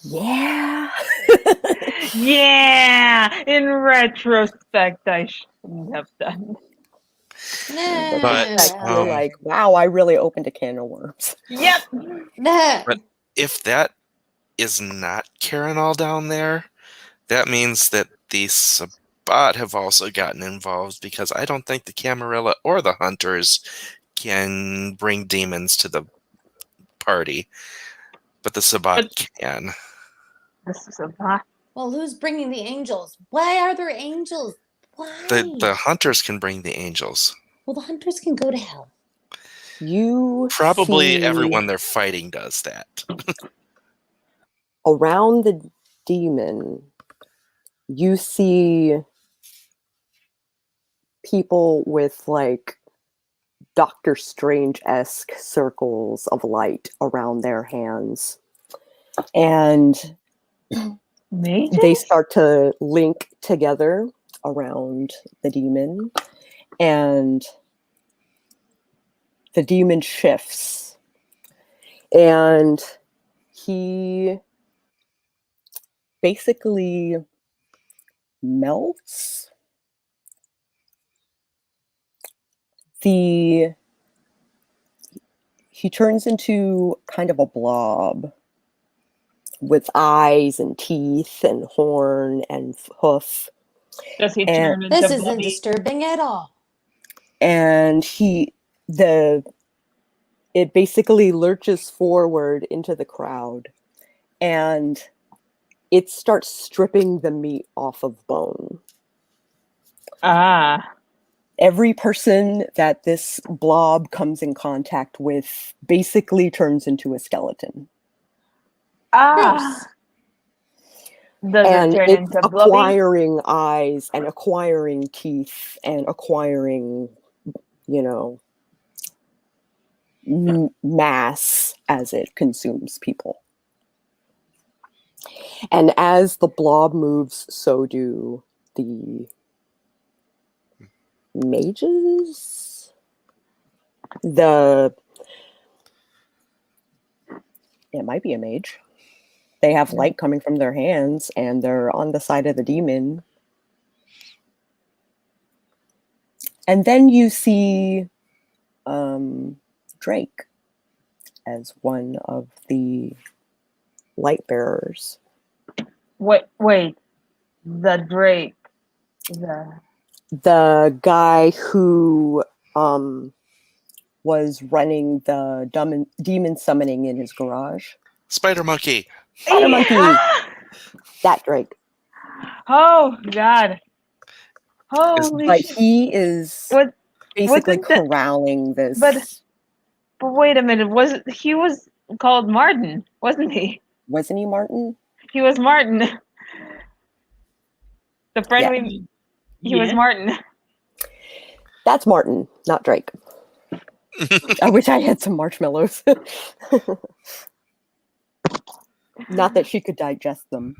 Yeah. Yeah, in retrospect, I shouldn't have done. Nah, But, You're like, wow, I really opened a can of worms. Yep. nah. But if that is not Karen all down there, that means that the Sabbat have also gotten involved, because I don't think the Camarilla or the Hunters can bring demons to the party, but the Sabbat can. This is a lot. Well, who's bringing the angels? Why are there angels? Why? The Hunters can bring the angels. Well, the hunters can go to hell. You Probably see everyone they're fighting does that. around the demon, you see people with like Doctor Strange-esque circles of light around their hands. And Mages? they start to link together around the demon, and the demon shifts, and he basically melts. He turns into kind of a blob with eyes and teeth and horn and hoof. Does he And- turn into This isn't bloody? disturbing at all. And it basically lurches forward into the crowd, and it starts stripping the meat off of bone. Ah. Every person that this blob comes in contact with basically turns into a skeleton. Ah. Does And it turn it's into blobby? acquiring eyes and acquiring teeth and acquiring, mass as it consumes people. And as the blob moves, so do the mages. It might be a mage. They have light coming from their hands, and they're on the side of the demon. And then you see Drake as one of the light bearers. Wait. The Drake. The guy who was running the demon summoning in his garage. Spider Monkey! Spider Monkey! That Drake. Oh, God. Holy But shit. he is What? basically wasn't that- corralling this. But wait a minute. He was called Martin, wasn't he? Wasn't he Martin? He was Martin. The friend Yeah. he was Martin. That's Martin, not Drake. I wish I had some marshmallows. Not that she could digest them.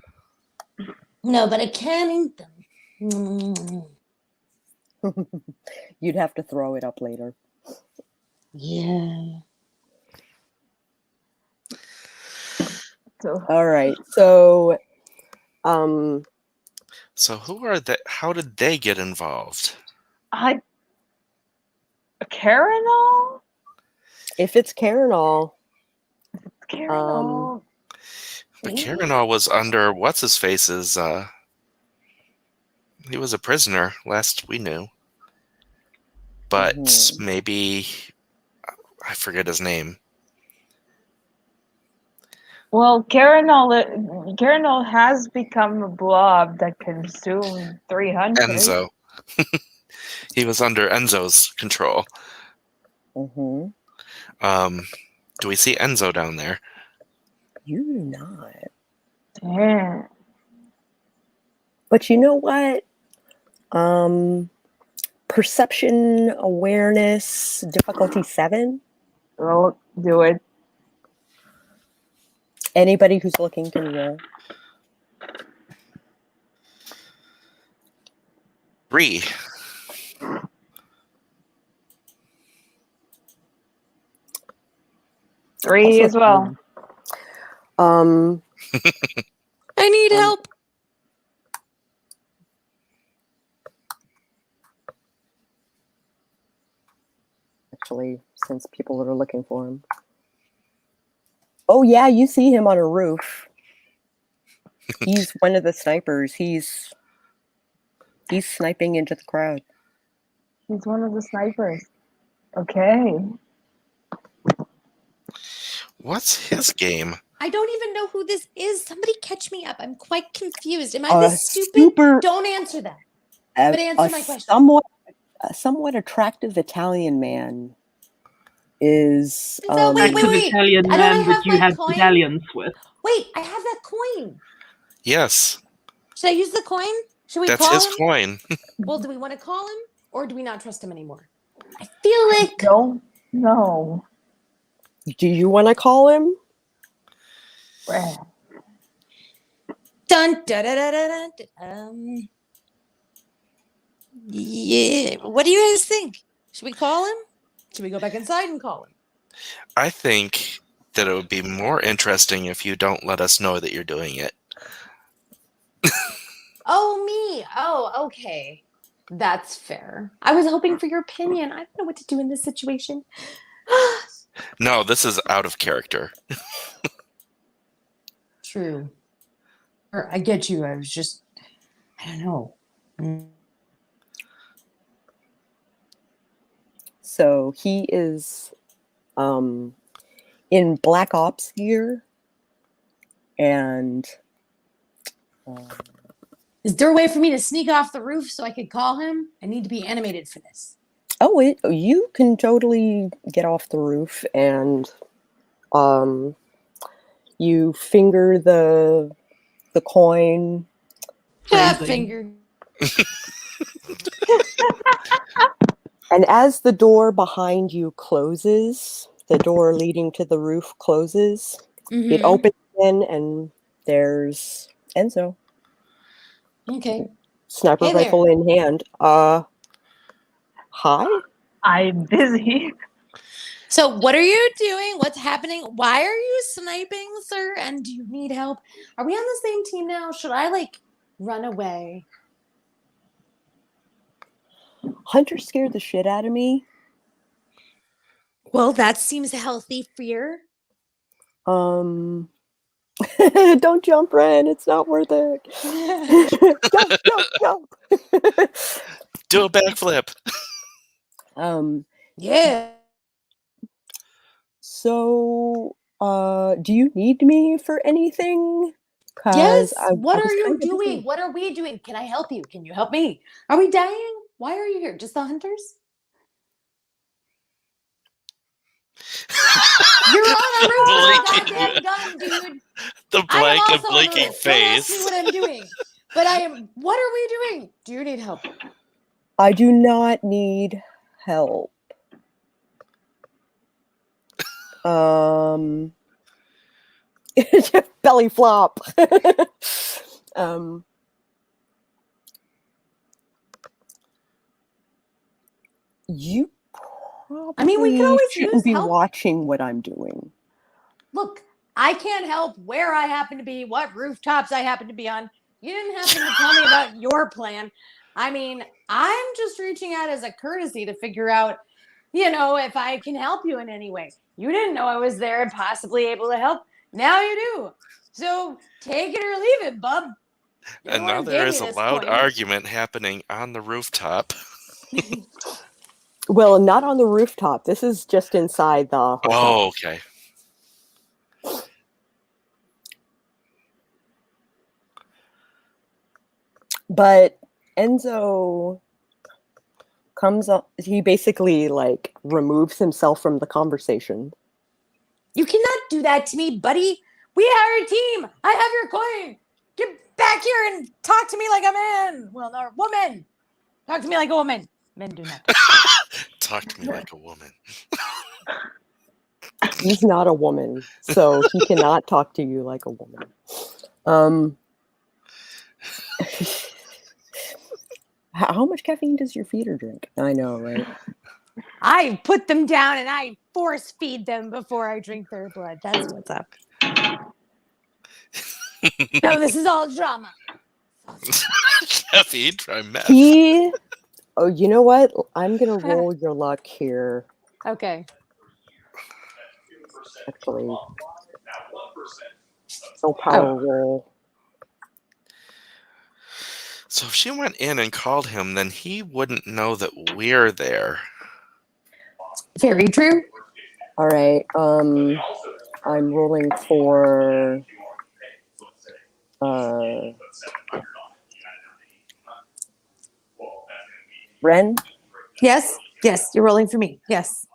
No, but I can eat them. Mm. You'd have to throw it up later. Yeah. So All right. So So who are they? How did they get involved? I Carinol? If it's Carinol, Carinol. But Maybe. Carinol was under what's his face's. He was a prisoner last we knew. But maybe I forget his name. Well, Carinol has become a blob that consumed 300. Enzo. He was under Enzo's control. mm-hmm. Do we see Enzo down there? You do not. Yeah. But you know what? Perception, awareness, difficulty 7. Well, do it. Anybody who's looking can roll. 3. Three as well. Um, I need help. actually, since people are looking for him. Oh yeah, you see him on a roof. He's one of the snipers. He's sniping into the crowd. He's one of the snipers. Okay. What's his game? I don't even know who this is. Somebody catch me up. I'm quite confused. Am I this stupid? Super, Don't answer that. But answer my question. Somewhat attractive Italian man is. So wait. Italian I man don't that have you my have coin. medallions with. Wait, I have that coin. Yes, Should I use the coin? Should we that's call his him? coin. Well, do we want to call him or do we not trust him anymore? I feel like Don't know. Do you want to call him? dun, da, da, da, da, da, yeah. What do you guys think? Should we call him? Should we go back inside and call him? I think that it would be more interesting if you don't let us know that you're doing it. Oh, me. Oh, okay. That's fair. I was hoping for your opinion. I don't know what to do in this situation. No, this is out of character. True. I get you. I was just, I don't know. So he is in Black Ops gear, and Is there a way for me to sneak off the roof so I could call him? I need to be animated for this. you can totally get off the roof, and you finger the coin. Finger. And as the door behind you closes, the door leading to the roof closes, it opens in, and there's Enzo. Okay. Sniper Hey rifle in hand. Hi? I'm busy. So what are you doing? What's happening? Why are you sniping, sir? And do you need help? Are we on the same team now? Should I run away? Hunter scared the shit out of me. Well, that seems a healthy fear. Don't jump, Ren. It's not worth it. Jump. Do a backflip. Yeah. So, do you need me for anything? Yes. I What was are you kind of busy. doing? What are we doing? Can I help you? Can you help me? Are we dying? Why are you here? Just the hunters? You're on a roof with a goddamn gun, dude. The I am blank also and on the blinking roof. Don't ask me face. what I'm doing. But what are we doing? Do you need help? I do not need help. Belly flop. You probably we can always shouldn't use be help. watching what I'm doing. Look, I can't help where I happen to be, what rooftops I happen to be on. You didn't happen to tell me about your plan. I'm just reaching out as a courtesy to figure out if I can help you in any way. You didn't know I was there and possibly able to help. Now you do. So take it or leave it, bub. You're the And one now who there gave is me a this loud coin. argument happening on the rooftop. Well, not on the rooftop. This is just inside the hotel. Oh, okay. But Enzo comes up. He basically like removes himself from the conversation. You cannot do that to me, buddy. We are a team. I have your coin. Get back here and talk to me like a man. Well, no, woman. Talk to me like a woman. Men do not. Talk to me like a woman. He's not a woman, so he cannot talk to you like a woman. How much caffeine does your feeder drink? I know, right? I put them down and I force feed them before I drink their blood. That's what's up. No, this is all drama. Caffeine try meth. Oh, you know what? I'm gonna roll your luck here. Okay. Actually, no power roll. So if she went in and called him, then he wouldn't know that we're there. Very true. All right. I'm rolling for. Ren? Yes. Yes. You're rolling for me. Yes.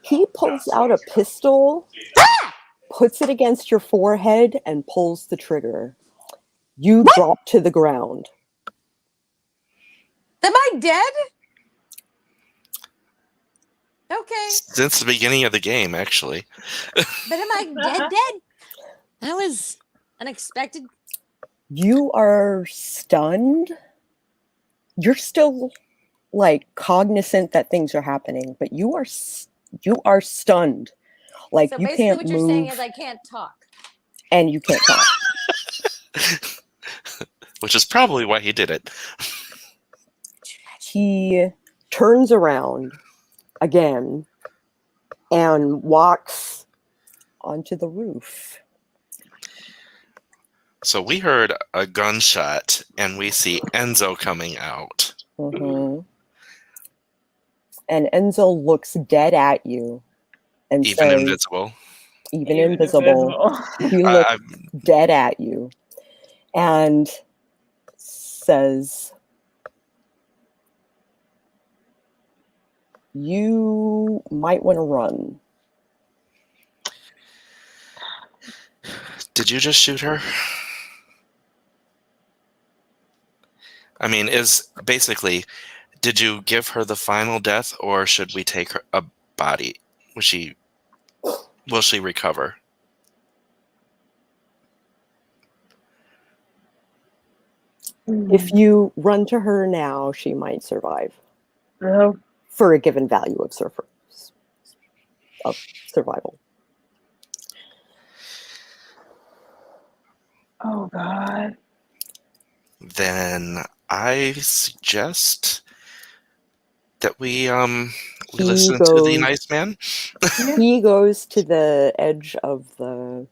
He pulls out a pistol, puts it against your forehead, and pulls the trigger. You drop to the ground. Am I dead? Okay. Since the beginning of the game, actually. But am I dead? That was unexpected. You are stunned. You're still like cognizant that things are happening, but you are stunned. Like So you basically can't what move, you're saying is I can't talk. and you can't talk. Which is probably why he did it. He turns around again and walks onto the roof. So we heard a gunshot, and we see Enzo coming out. Mm-hmm. And Enzo looks dead at you and Even says, invisible. even invisible. He looks dead at you and says, you might want to run. Did you just shoot her? I mean, did you give her the final death, or should we take her a body? Will she recover? If you run to her now, she might survive. No. For a given value of survival. Oh God. Then I suggest that we listen to the nice man. He goes to the edge of the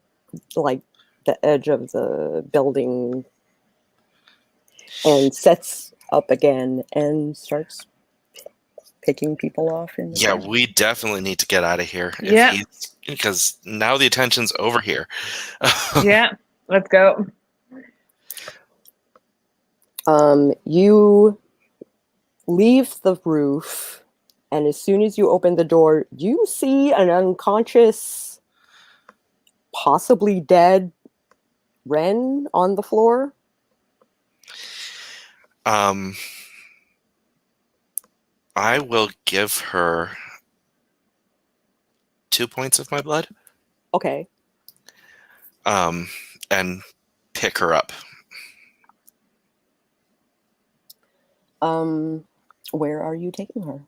building and sets up again and starts picking people off in the Yeah, crowd. we definitely need to get out of here. Yeah. Because now the attention's over here. Yeah, let's go. You leave the roof, and as soon as you open the door, you see an unconscious, possibly dead Ren on the floor. I will give her 2 points of my blood. Okay. And pick her up. Where are you taking her?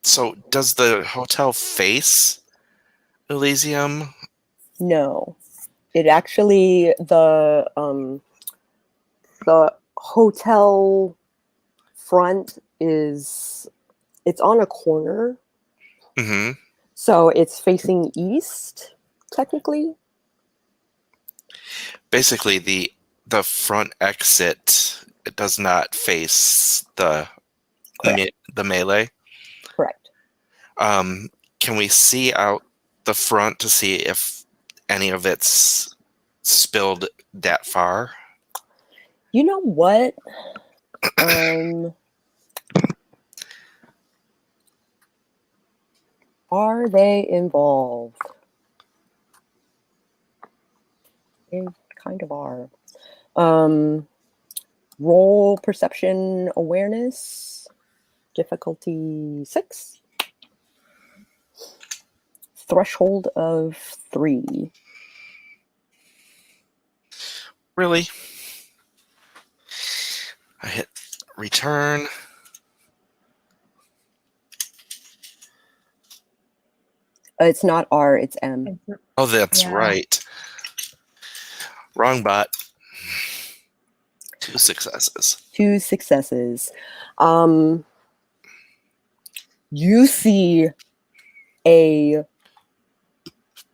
So does the hotel face Elysium? No. It actually the hotel front it's on a corner, Hmm. so it's facing east technically. Basically, the front exit, it does not face the Correct. the melee. Correct. Can we see out the front to see if any of it's spilled that far? You know what? Are they involved? They kind of are. Roll perception awareness, difficulty 6, threshold of 3. Really? I hit return. It's not R, it's M. Oh, that's Yeah. right. Wrong bot. 2 successes. 2 successes. You see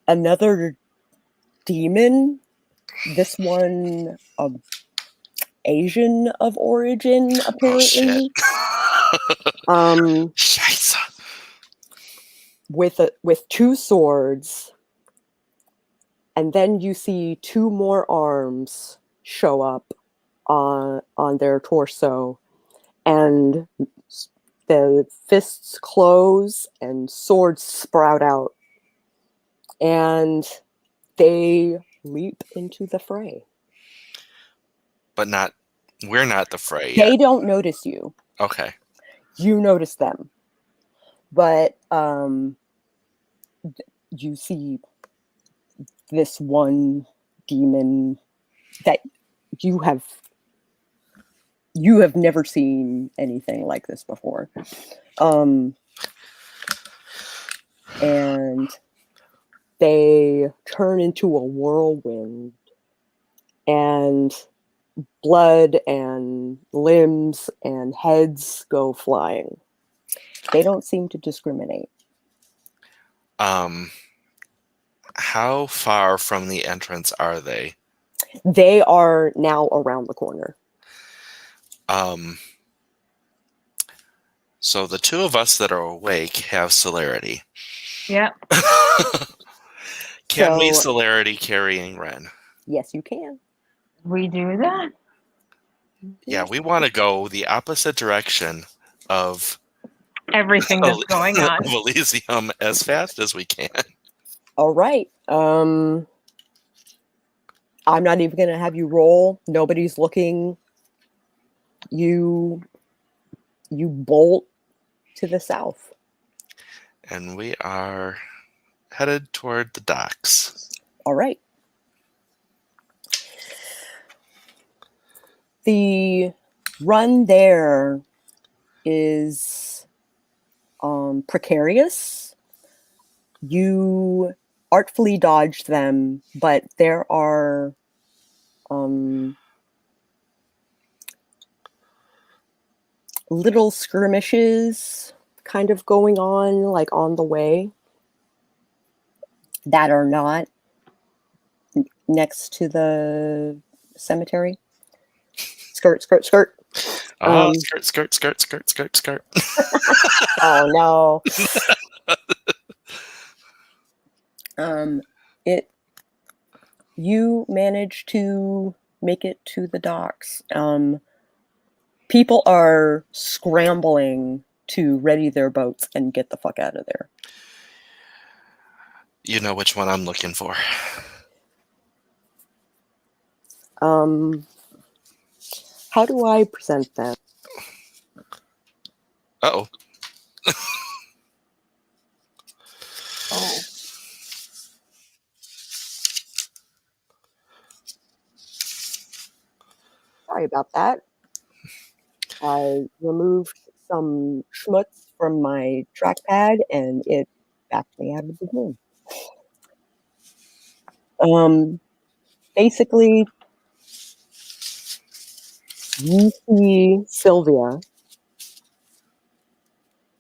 another demon. This one Asian of origin, apparently. Oh shit. Scheiße. With 2 swords, and then you see 2 more arms show up on their torso, and the fists close and swords sprout out, and they leap into the fray. But we're not the fray They yet. don't notice you. Okay. You notice them. But you see this one demon that you have never seen anything like this before. And they turn into a whirlwind, and blood and limbs and heads go flying. They don't seem to discriminate. How far from the entrance are they? They are now around the corner. So the 2 of us that are awake have celerity. Yeah. Can we So- celerity carrying Ren? Yes, you can. We do that? Yeah, we want to go the opposite direction of Everything that's going on. of Elysium as fast as we can. All right. I'm not even gonna have you roll. Nobody's looking. You bolt to the south. And we are headed toward the docks. All right. The run there is precarious. You artfully dodge them, but there are little skirmishes kind of going on, like on the way, that are not next to the cemetery. Skirt, skirt, skirt. Skirt, skirt, skirt, skirt, skirt, skirt. Oh no. You manage to make it to the docks. People are scrambling to ready their boats and get the fuck out of there. You know which one I'm looking for. How do I present that? Uh-oh. Oh. Sorry about that. I removed some schmutz from my trackpad and it backed me out of the game. basically, you see Sylvia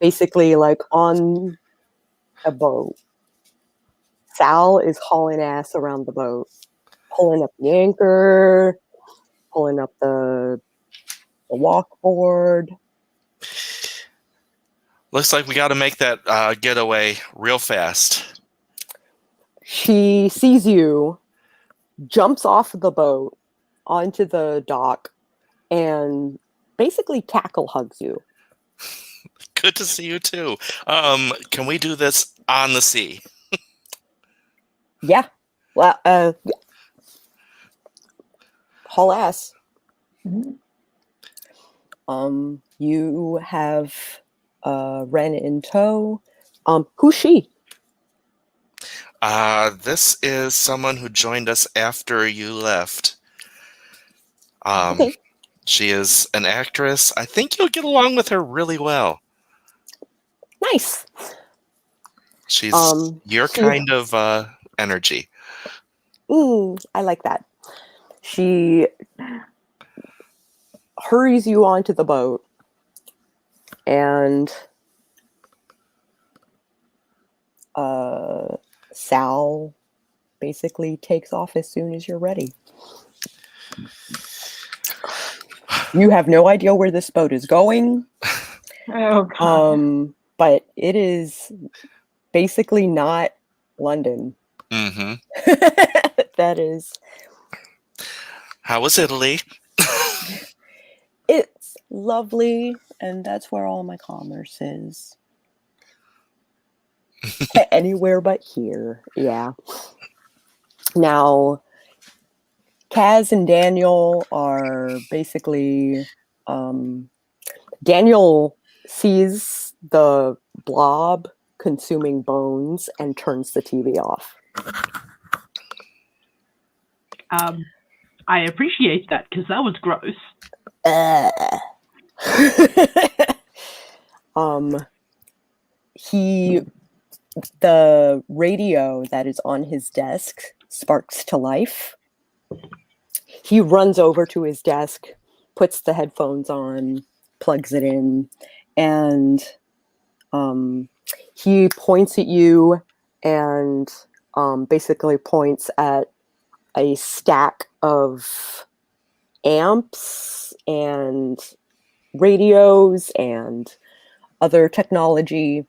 basically like on a boat. Sal is hauling ass around the boat, pulling up the anchor, pulling up the walkboard. Looks like we got to make that getaway real fast. She sees you, jumps off the boat onto the dock, and basically tackle hugs you. Good to see you too. Can we do this on the sea? Yeah. Well, haul ass. Mhm. You have Ren in tow. Who's she? This is someone who joined us after you left. Okay. She is an actress. I think you'll get along with her really well. Nice. She's your she- kind of energy. I like that. She hurries you onto the boat, and Sal basically takes off as soon as you're ready. You have no idea where this boat is going. Oh god. But it is basically not London. Mm-hmm. That is. How was Italy? It's lovely, and that's where all my commerce is. Anywhere but here, yeah. Now, Kaz and Daniel are basically... Daniel sees the blob consuming bones and turns the TV off. I appreciate that because that was gross. The radio that is on his desk sparks to life. He runs over to his desk, puts the headphones on, plugs it in, and he points at you and basically points at a stack of amps and radios and other technology.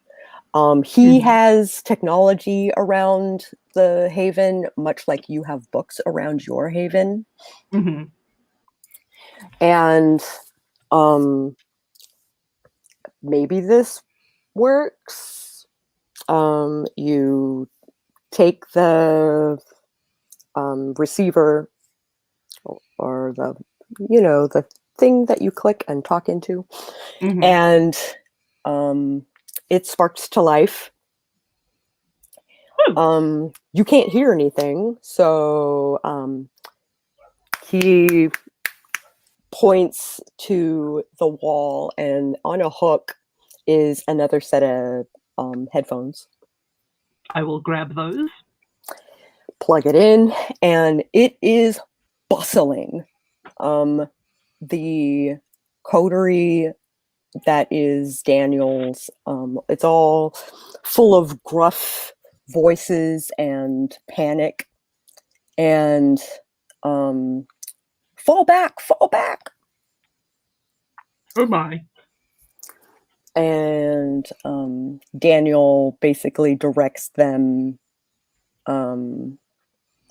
He has technology around the haven, much like you have books around your haven. Mm-hmm. And maybe this works. You take the receiver or the thing that you click and talk into, Mm-hmm. and it sparks to life. You can't hear anything, so he points to the wall, and on a hook is another set of headphones. I will grab those. Plug it in, and it is bustling. The coterie that is Daniel's, it's all full of gruff voices and panic and fall back. Oh my. And Daniel basically directs them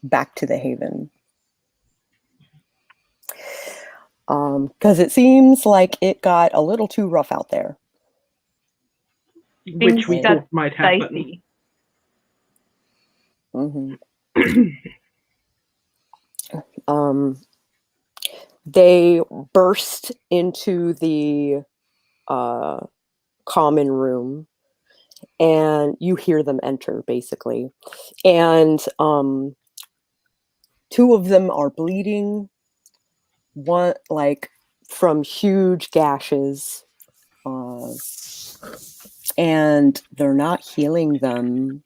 back to the haven. Because it seems like it got a little too rough out there. Which we got thought might happen. Dicey. Mm-hmm. They burst into the common room, and you hear them enter, basically. And two of them are bleeding, one like from huge gashes, and they're not healing them.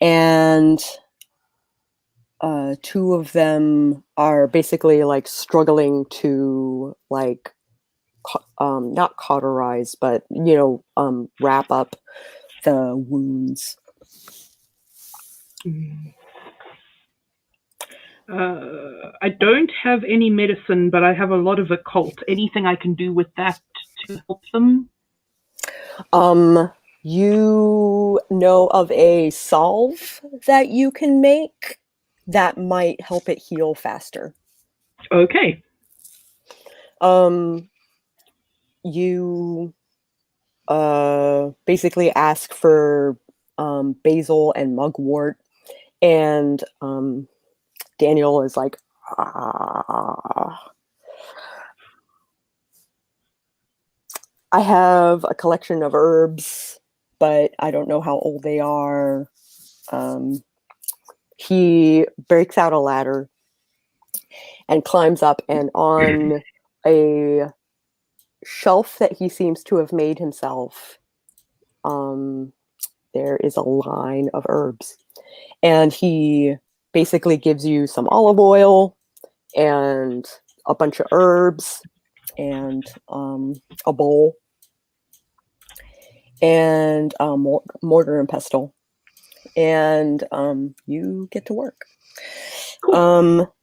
And two of them are basically like struggling to like not cauterize, but wrap up the wounds. I don't have any medicine, but I have a lot of occult. Anything I can do with that to help them? You know of a salve that you can make that might help it heal faster. Okay. You basically ask for basil and mugwort, and Daniel is like, I have a collection of herbs, but I don't know how old they are. He breaks out a ladder and climbs up, and on a shelf that he seems to have made himself, there is a line of herbs. And he basically gives you some olive oil and a bunch of herbs and a bowl and mortar and pestle. And you get to work. Cool.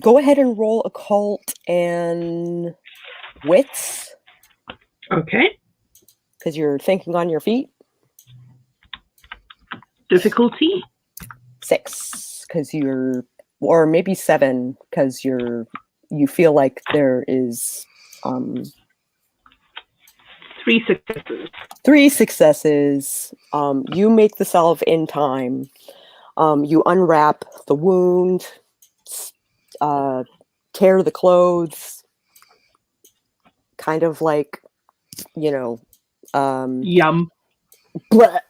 Go ahead and roll occult and wits. Okay. Because you're thinking on your feet. Difficulty? 6, because or maybe 7, because you feel like there is 3 successes. 3 successes. You make the salve in time. You unwrap the wound, tear the clothes, kind of like, Yum. Because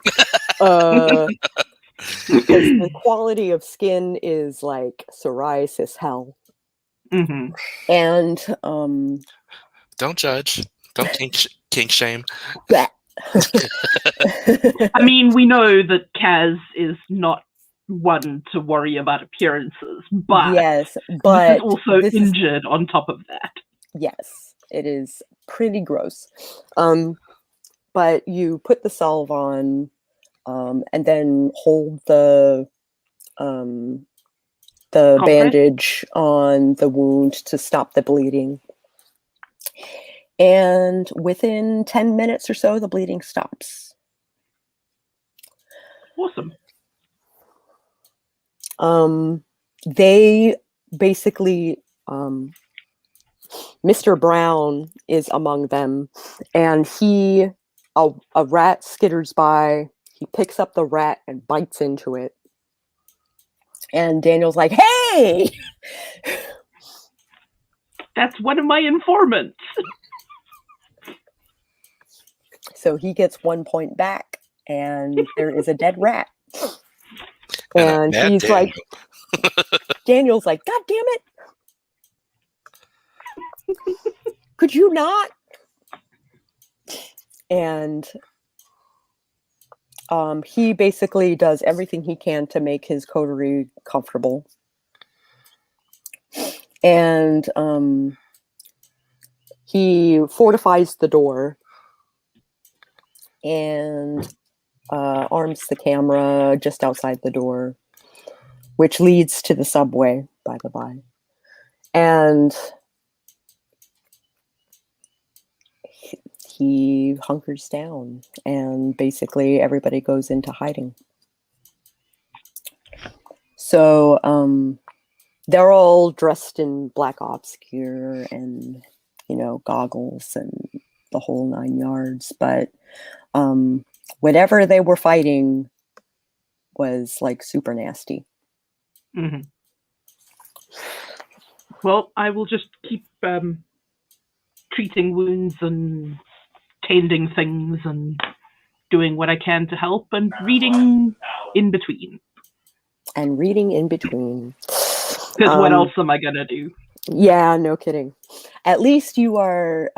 the quality of skin is like psoriasis hell. Mm-hmm. And don't judge. Don't kink shame. I mean, we know that Kaz is not one to worry about appearances, but yes, but this is also injured on top of that. Yes, it is pretty gross. But you put the salve on, and then hold the bandage on the wound to stop the bleeding. And within 10 minutes or so, the bleeding stops. Awesome. They basically, Mr. Brown is among them, and a rat skitters by. He picks up the rat and bites into it. And Daniel's like, hey! That's one of my informants. So he gets 1 point back, and there is a dead rat. And he's like, Daniel's like, God damn it! Could you not? And he basically does everything he can to make his coterie comfortable. And he fortifies the door and arms the camera just outside the door, which leads to the subway, by the by. And he hunkers down, and basically everybody goes into hiding. So they're all dressed in black ops gear and, goggles and the whole 9 yards. But whatever they were fighting was like super nasty. Mm-hmm. Well, I will just keep treating wounds and tending things and doing what I can to help and reading in between. Because what else am I going to do? Yeah, no kidding. At least you are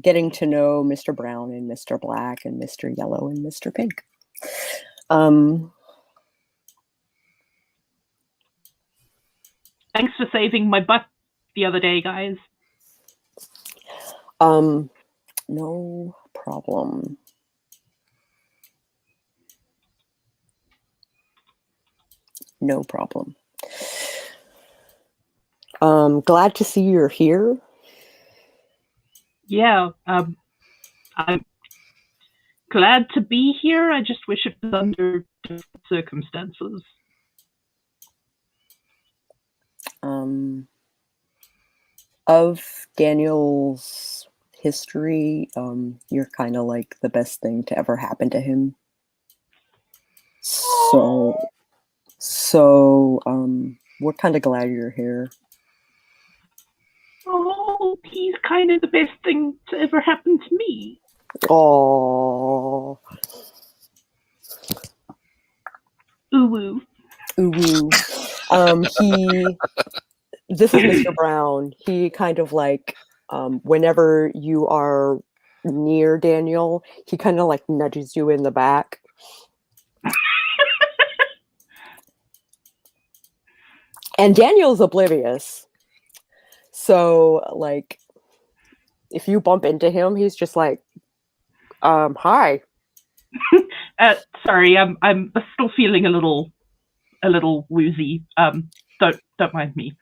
getting to know Mr. Brown and Mr. Black and Mr. Yellow and Mr. Pink. Thanks for saving my butt the other day, guys. No problem. No problem. Glad to see you're here. Yeah, I'm glad to be here. I just wish it was under different circumstances. Of Daniel's history, you're kind of like the best thing to ever happen to him. So we're kind of glad you're here. Oh, he's kind of the best thing to ever happen to me. Oh, Ooh woo. ooh woo. This is Mr. Brown. He kind of like, whenever you are near Daniel, he kind of like nudges you in the back. And Daniel's oblivious. So, like, if you bump into him, he's just like, hi. Sorry, I'm still feeling a little woozy. Don't mind me.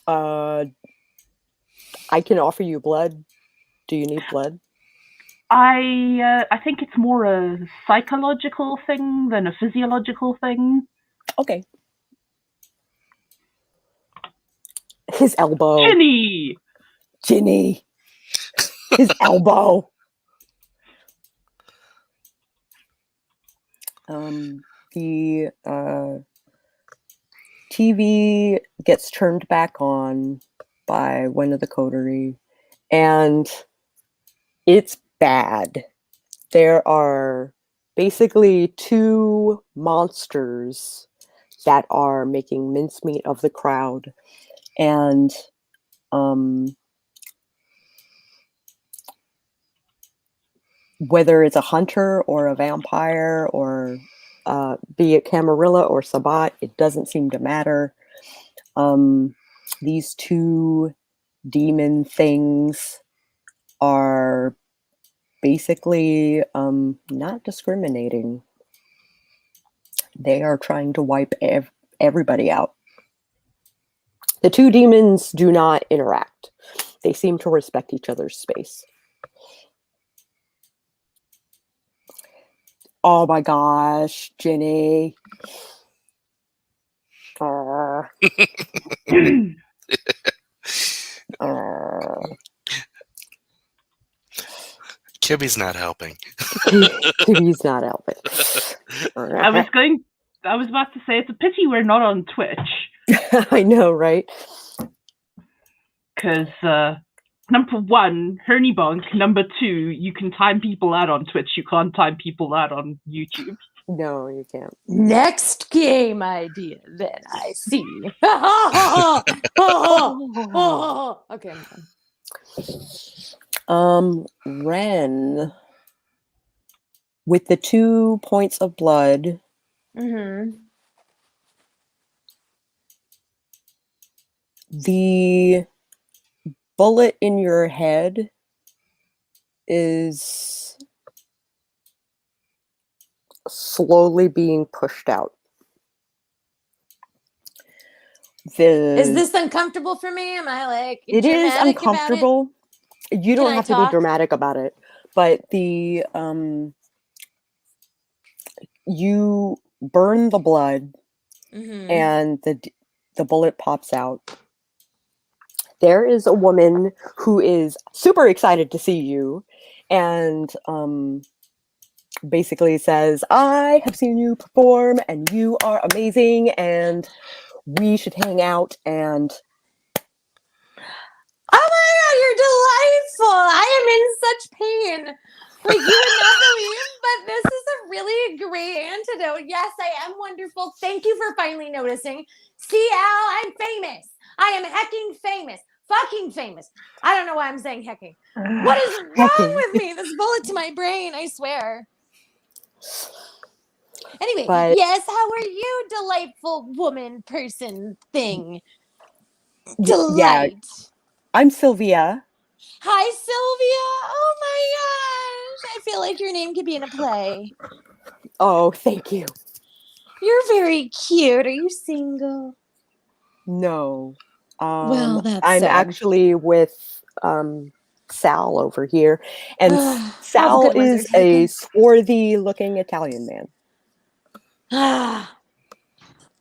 I can offer you blood. Do you need blood? I think it's more a psychological thing than a physiological thing. Okay. His elbow. Ginny! His elbow. The TV gets turned back on by one of the coterie, and it's bad. There are basically two monsters that are making mincemeat of the crowd, and whether it's a hunter or a vampire or be it Camarilla or Sabat, it doesn't seem to matter. These two demon things are basically not discriminating. They are trying to wipe everybody out. The two demons do not interact. They seem to respect each other's space. Oh my gosh, Ginny. Kibby's not helping. Kibby's not helping. I was about to say, it's a pity we're not on Twitch. I know, right? Because, number one, Hernie Bonk. Number two, you can time people out on Twitch. You can't time people out on YouTube. No, you can't. Next game idea, then I see. Okay, I'm done. Ren, with the 2 points of blood, the bullet in your head is slowly being pushed out. Is this uncomfortable for me? Am I like it is uncomfortable? You don't have to be dramatic about it, but the you burn the blood and the bullet pops out. There is a woman who is super excited to see you and basically says, I have seen you perform and you are amazing and we should hang out. And oh my god, you're delightful. I am in such pain. Like, you would not believe, but this is a really great antidote. Yes, I am wonderful. Thank you for finally noticing. See, Al, I'm famous. I am hecking famous. Fucking famous. I don't know why I'm saying hecking. What is wrong with me? This bullet to my brain, I swear. Anyway, yes, how are you, delightful woman, person, thing? Yeah, Delight. I'm Sylvia. Hi, Sylvia. Oh my gosh. I feel like your name could be in a play. Oh, thank you. You're very cute. Are you single? No. Well, that's I'm sad. actually with Sal over here. And All the Sal good ones are is a taken. swarthy looking Italian man.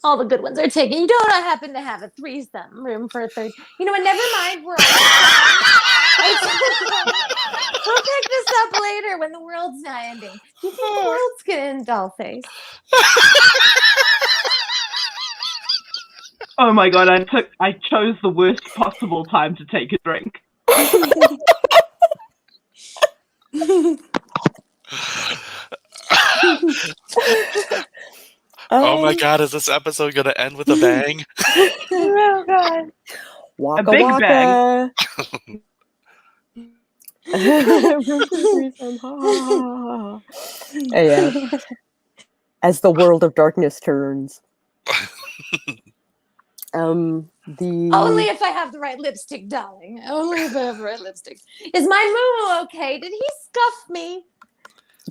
All the good ones are taken. You don't happen to have a threesome room for a third. You know what? Never mind. We're almost done. It's okay. We'll pick this up later when the world's not ending. Do you think the world's gonna end, Dollface? Oh my god, I chose the worst possible time to take a drink. Oh my god, is this episode gonna end with a bang? Oh god. Waka big waka. Room for threesome. Ha, ha, ha, ha. Yeah. As the world of darkness turns. Only if I have the right lipstick, darling. Only if I have the right lipstick. Is my moo okay? Did he scuff me?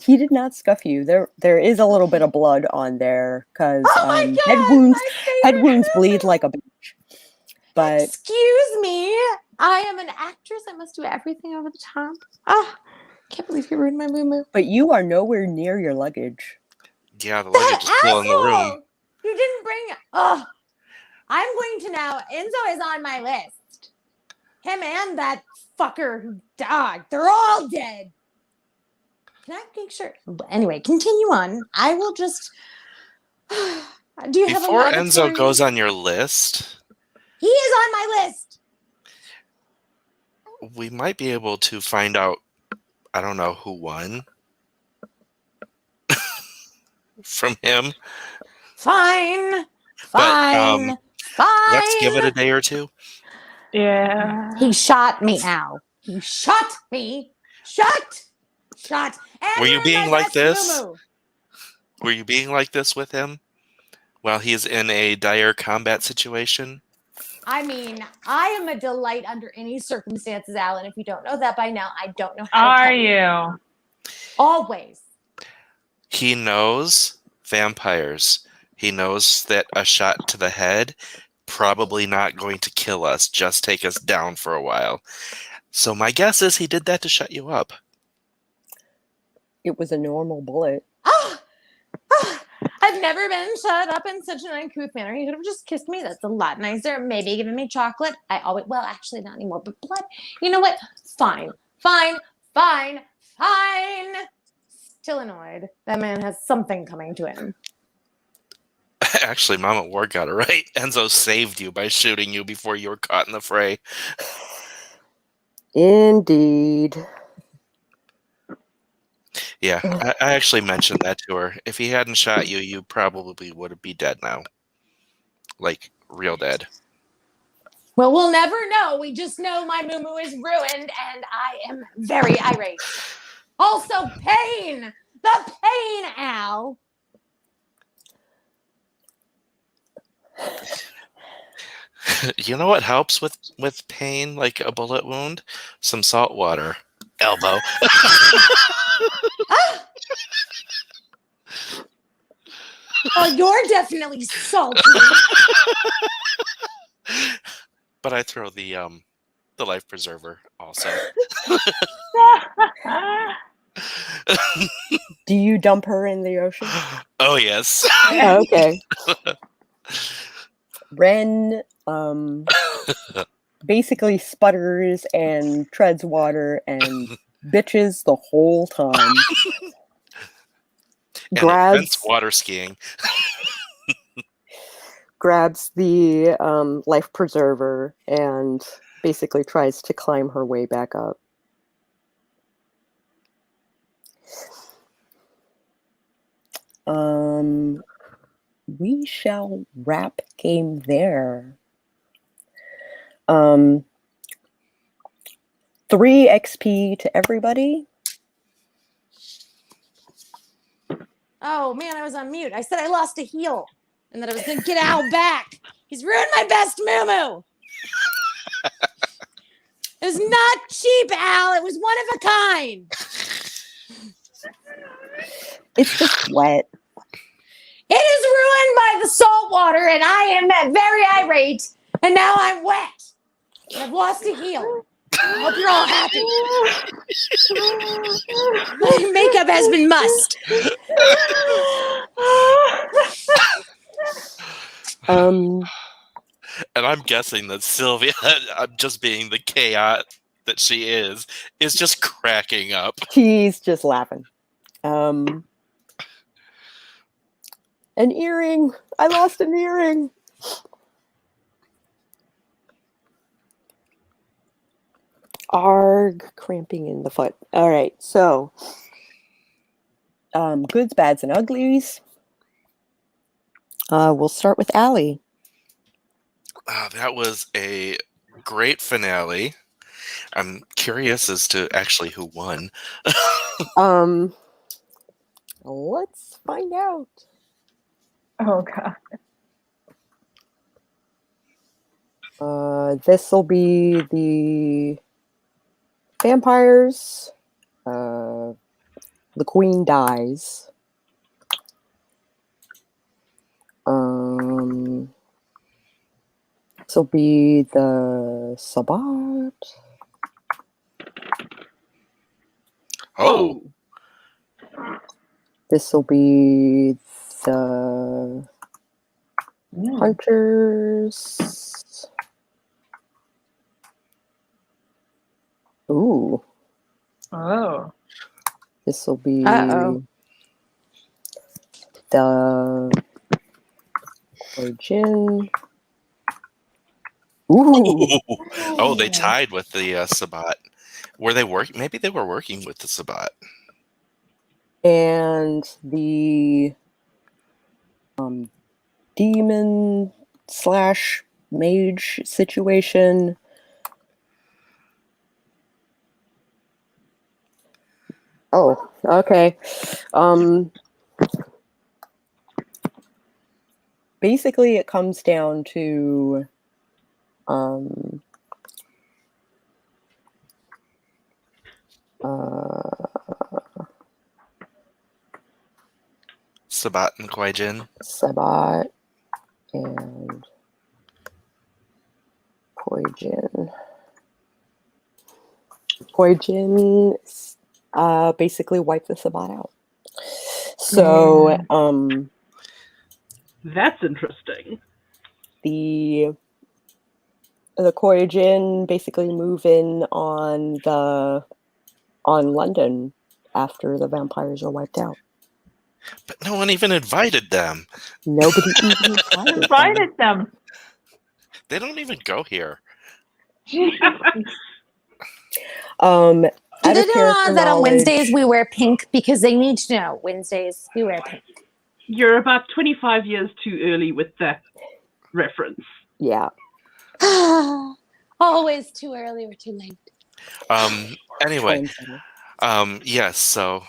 He did not scuff you. There is a little bit of blood on there because Oh my god! head My wounds favorite bleed moo. like a bitch. But Excuse me. I am an actress. I must do everything over the top. Ah, can't believe you ruined my moo. but you are nowhere near your luggage. Yeah, the luggage is still in the room. Asshole! You didn't bring. Oh, I'm going to now. Enzo is on my list. Him and that fucker who died. They're all dead. Can I make sure? Anyway, continue on. I will just. Do you have a Before laboratory? Enzo goes on your list, He is on my list. we might be able to find out, I don't know who won from him. Fine. But, Fine. let's give it a day or two. Yeah. He shot me, Al. He shot me. Shot. And Were you ruined being my like best this? moo-moo. Were you being like this with him while he's in a dire combat situation? I mean, I am a delight under any circumstances, Alan. If you don't know that by now, I don't know how to Are tell you. you? Always. He knows vampires. He knows that a shot to the head probably not going to kill us, just take us down for a while. So my guess is he did that to shut you up. It was a normal bullet. I've never been shut up in such an uncouth manner. He could have just kissed me. That's a lot nicer. Maybe given me chocolate. Well, actually not anymore, but blood. You know what? Fine. Still annoyed. That man has something coming to him. Actually, Mama Ward got it right. Enzo saved you by shooting you before you were caught in the fray. Indeed. Yeah, I actually mentioned that to her. If he hadn't shot you, you probably would be dead now. Like, real dead. Well, we'll never know. We just know my moo-moo is ruined and I am very irate. Also, pain. The pain, Al. You know what helps with pain, like a bullet wound? Some salt water. Elbow. Oh, you're definitely salty. But I throw the life preserver also. Do you dump her in the ocean? Oh yes. Oh, okay. Ren basically sputters and treads water and bitches the whole time. And it's water skiing. Grabs the life preserver and basically tries to climb her way back up. We shall wrap game there. 3 XP to everybody. Oh man, I was on mute. I said I lost a heel and that I was gonna get Al back. He's ruined my best moo-moo. It was not cheap, Al. It was one of a kind. It's just wet. It is ruined by the salt water, and I am very irate. And now I'm wet. And I've lost a heel. I hope you're all happy. My makeup has been mussed. And I'm guessing that Sylvia, just being the chaos that she is just cracking up. She's just laughing. An earring. I lost an earring. Arg, cramping in the foot. All right, so goods, bads, and uglies. We'll start with Allie. That was a great finale. I'm curious as to actually who won. Let's find out. Oh god. This will be the vampires. The queen dies. This will be the Sabbat. Oh, This will be the hunters. Ooh. Oh. This will be Uh-oh. the origin. Ooh. oh, they tied with the Sabbat. Were they working? Maybe they were working with the Sabbat. And the demon / mage situation. Oh, okay. Basically, it comes down to Sabbat and Kwai-Jin. Sabbat and Poijin. Poijin basically wiped the Sabbat out. So That's interesting. the Koyajin basically move in on London after the vampires are wiped out. But no one even invited them. Nobody even Invited them. They don't even go here. Jeez. Do Out they of know character that on knowledge, Wednesdays we wear pink? Because they need to know. Wednesdays we wear pink. You're about 25 years too early with that reference. yeah. Always too early or too late. Anyway, Trendsetter. yes, so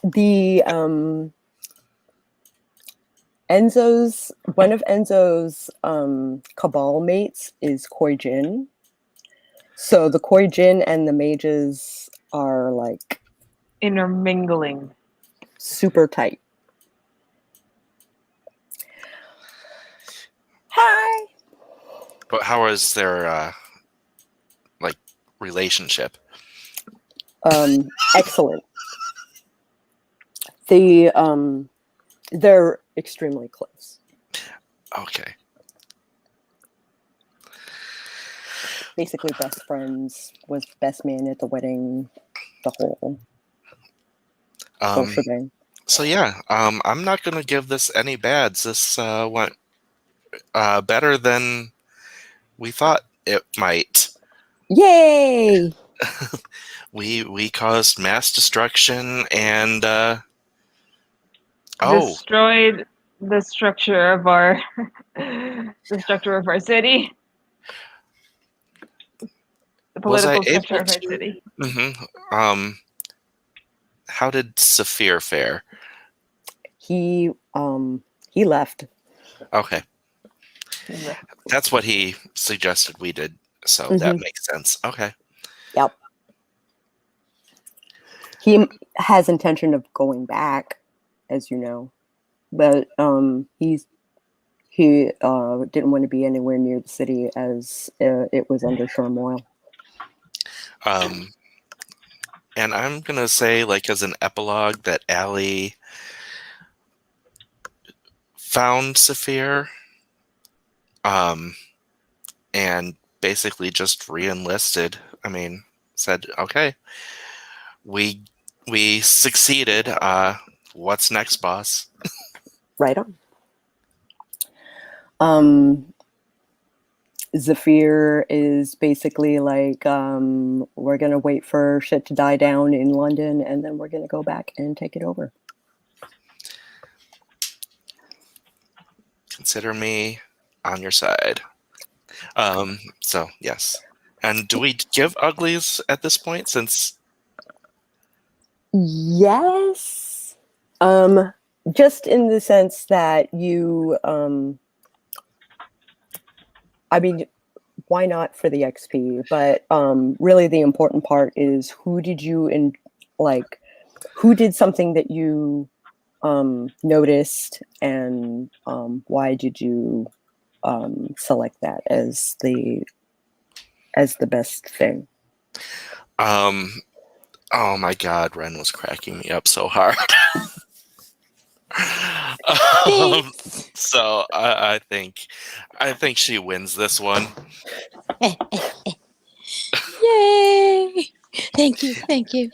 The one of Enzo's cabal mates is Koijin. So the Koijin and the mages are like Intermingling. super tight. Hi. but how is their like relationship? Excellent. They're extremely close. Okay. Basically best friends, was best man at the wedding, the whole shebang. So yeah, I'm not gonna give this any bads. This went better than we thought it might. Yay! We caused mass destruction and Destroyed the structure of our city. The Was I political structure able of our to- city. Mm-hmm. How did Saphir fare? He left. Okay. That's what he suggested we did, so that makes sense. Okay. He has intention of going back, as you know, but he didn't want to be anywhere near the city as it was under turmoil. And I'm gonna say, like, as an epilogue, that Allie found Saphir, and basically just re-enlisted. I mean, said, "Okay, we succeeded. What's next, boss?" Right on. Zephyr is basically like, we're gonna wait for shit to die down in London, and then we're gonna go back and take it over. Consider me on your side. So yes. And do we give uglies at this point? Since Yes. Just in the sense that you, I mean, why not for the XP? But really, the important part is who did you who did something that you noticed, and why did you select that as the best thing? Oh my God, Ren was cracking me up so hard. So I think she wins this one. Yay! Thank you.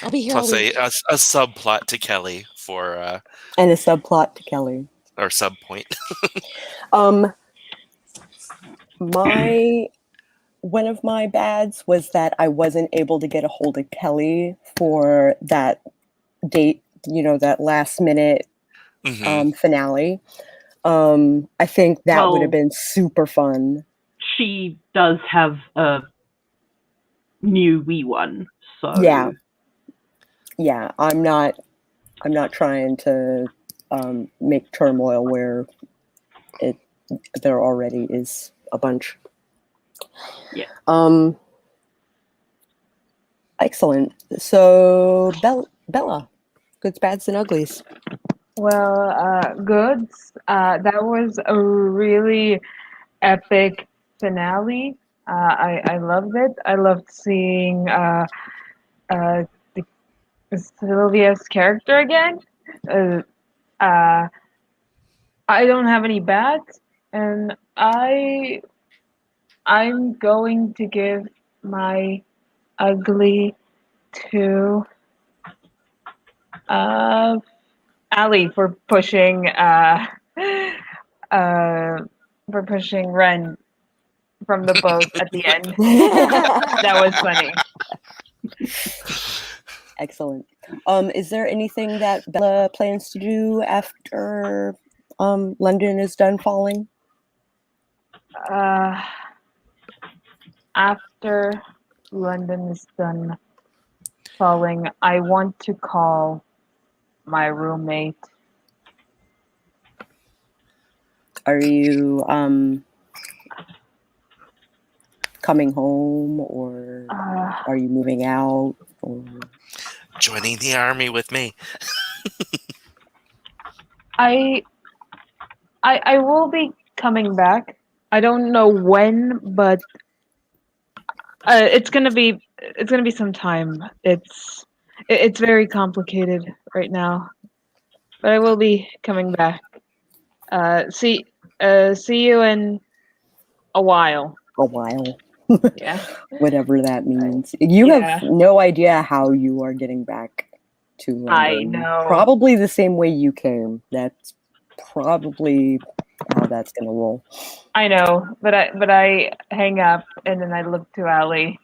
I'll be here all Plus week. a subplot to Kelly for And a subplot to Kelly. or sub point. One of my bads was that I wasn't able to get a hold of Kelly for that date, that last minute finale. I think that would have been super fun. She does have a new wee one, so yeah. I'm not trying to make turmoil where there already is a bunch. Yeah. Excellent. So Bella, goods, bads, and uglies. Well, goods. That was a really epic finale. I loved it. I loved seeing Sylvia's character again. I don't have any bads, and I'm going to give my ugly to Ali for pushing Ren from the boat at the end. That was funny. Excellent. Is there anything that Bella plans to do after London is done falling? After London is done falling, I want to call my roommate. Are you coming home, or are you moving out, or Joining the army with me? I will be coming back. I don't know when, but it's gonna be some time. It's very complicated right now, but I will be coming back. See you in a while. a while? Yeah. Whatever that means. You have no idea how you are getting back to London. I know. Probably the same way you came. That's probably how that's gonna roll. I know, but I hang up and then I look to Ali.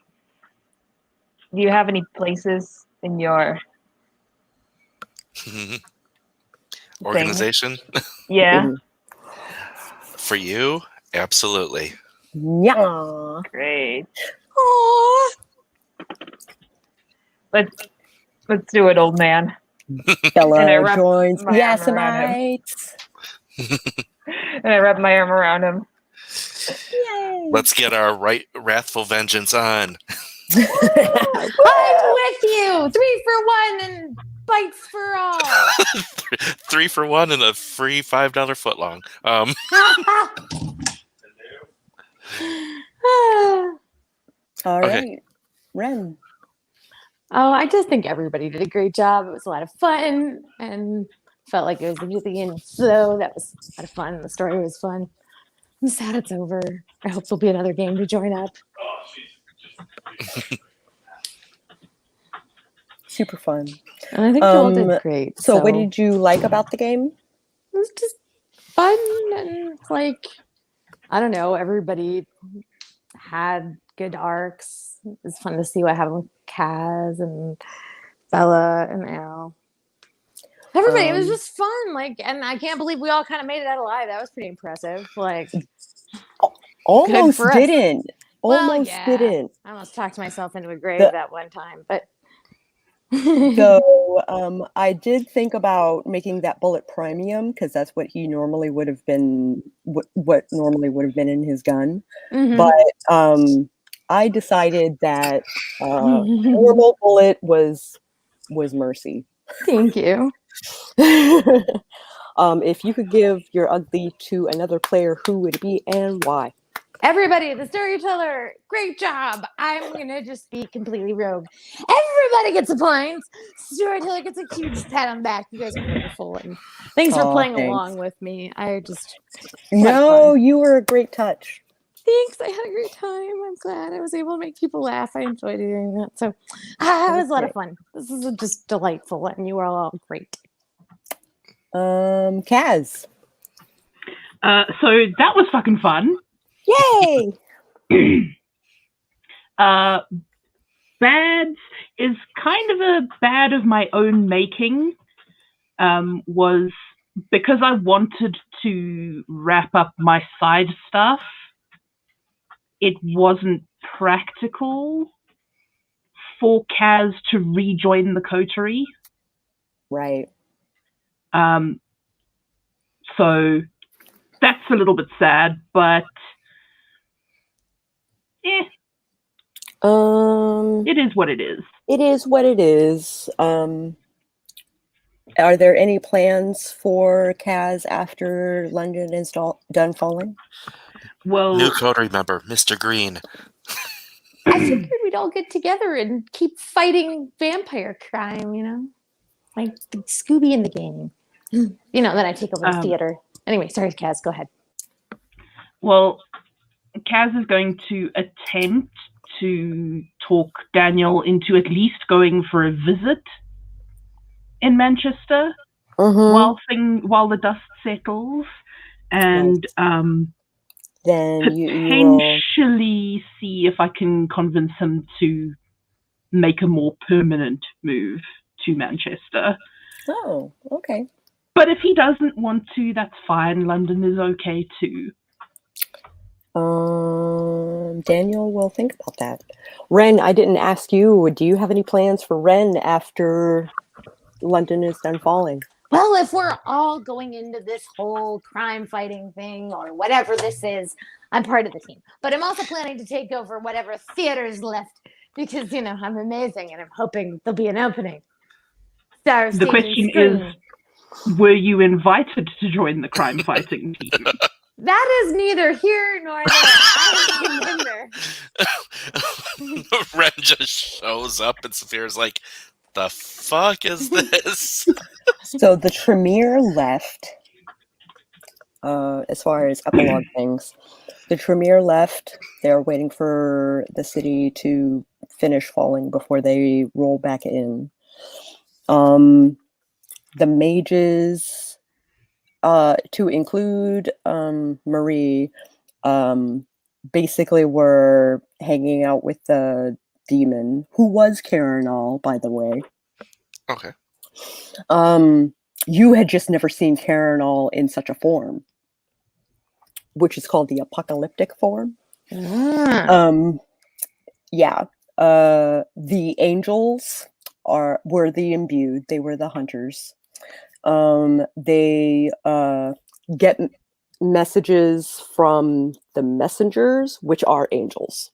Do you have any places in your organization? Yeah. For you, absolutely. Yeah. Great. Aww. Let's do it, old man. Bella joins the Yasamites. And I wrap my arm around him. Yay. Let's get our wrathful vengeance on. I'm with you. 3 for 1 and bites for all. 3 for 1 and a free $5 footlong. All Okay. right, Ren. Oh, I just think everybody did a great job. It was a lot of fun and felt like it was really in flow. That was a lot of fun. The story was fun. I'm sad it's over. I hope there'll be another game to join up. Super fun. And I think you all did great. So what did you like about the game? It was just fun and like, I don't know, everybody had good arcs. It was fun to see what happened with Kaz and Bella and Al. Everybody, it was just fun. Like, and I can't believe we all kind of made it out alive. That was pretty impressive. Like, almost for us. didn't. well, Almost yeah, didn't. I almost talked myself into a grave that one time, but So I did think about making that bullet premium because that's what he normally would have been. What normally would have been in his gun, but I decided that normal bullet was mercy. Thank you. If you could give your ugly to another player, who would it be and why? Everybody, the storyteller, great job. I'm gonna just be completely rogue. Everybody gets a point. Storyteller gets a huge pat on the back. You guys are wonderful, and thanks for playing along with me. I just you were a great touch. Thanks. I had a great time. I'm glad I was able to make people laugh. I enjoyed doing that. So it was a lot of fun. This is just delightful, and you are all great. Kaz. So that was fucking fun. Yay! Bads is kind of a bad of my own making. Was because I wanted to wrap up my side stuff. It wasn't practical for Kaz to rejoin the coterie. Right. So that's a little bit sad, but it is what it is. It is what it is. Are there any plans for Kaz after London is done falling? Well, new coterie member, Mr. Green. I figured we'd all get together and keep fighting vampire crime, you know? Like Scooby in the game. You know, then I take over the theater. Anyway, sorry, Kaz, go ahead. Well, Kaz is going to attempt to talk Daniel into at least going for a visit in Manchester while the dust settles, and then potentially see if I can convince him to make a more permanent move to Manchester. Oh, okay. But if he doesn't want to, that's fine. London is okay too. Daniel will think about that. Ren, I didn't ask you. Do you have any plans for Ren after London is done falling? Well, if we're all going into this whole crime fighting thing or whatever this is, I'm part of the team. But I'm also planning to take over whatever theater's left because, you know, I'm amazing and I'm hoping there'll be an opening. The question is, were you invited to join the crime fighting team? That is neither here nor there. I am there. Ren just shows up and Saphira's like, the fuck is this? So the Tremere left, as far as epilogue things. The Tremere left. They're waiting for the city to finish falling before they roll back in. The mages, to include Marie, basically were hanging out with the demon, who was Karenal, by the way. Okay. You had just never seen Karenal in such a form, which is called the apocalyptic form. Yeah. The angels were the imbued. They were the hunters. They get messages from the messengers, which are angels.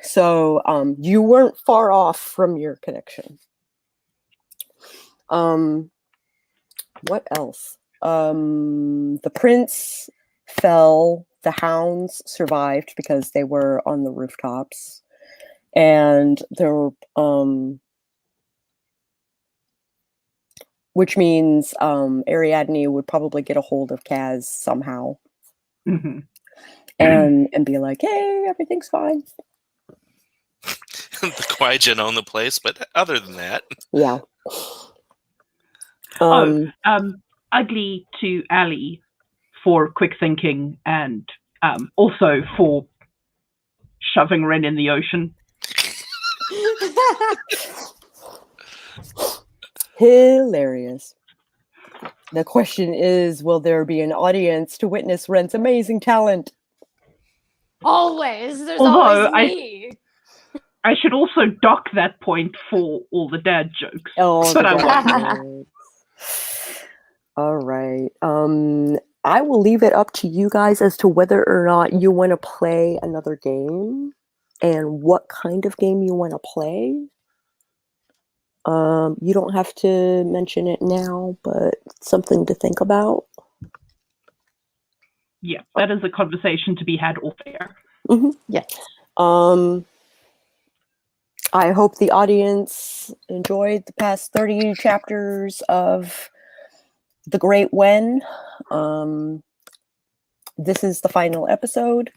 So you weren't far off from your connection. What else? The prince fell. The hounds survived because they were on the rooftops. And there were, which means Ariadne would probably get a hold of Kaz somehow. Mm-hmm. And be like, hey, everything's fine. The Qui-Gon own the place, but other than that, Yeah. Ugly to Ali for quick thinking and also for shoving Ren in the ocean. Hilarious. The question is, will there be an audience to witness Ren's amazing talent? Always. There's Although always me. I should also dock that point for all the dad jokes. Oh, but I dad won't. jokes. All right. I will leave it up to you guys as to whether or not you want to play another game and what kind of game you want to play. You don't have to mention it now, but something to think about. Yeah, that is a conversation to be had off air. Mm-hmm. Yes. I hope the audience enjoyed the past 30 chapters of The Great When. This is the final episode.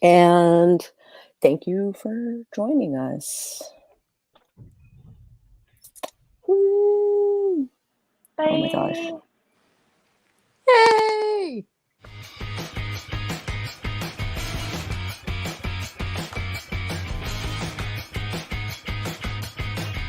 And thank you for joining us. Woo. Bye. Oh my gosh.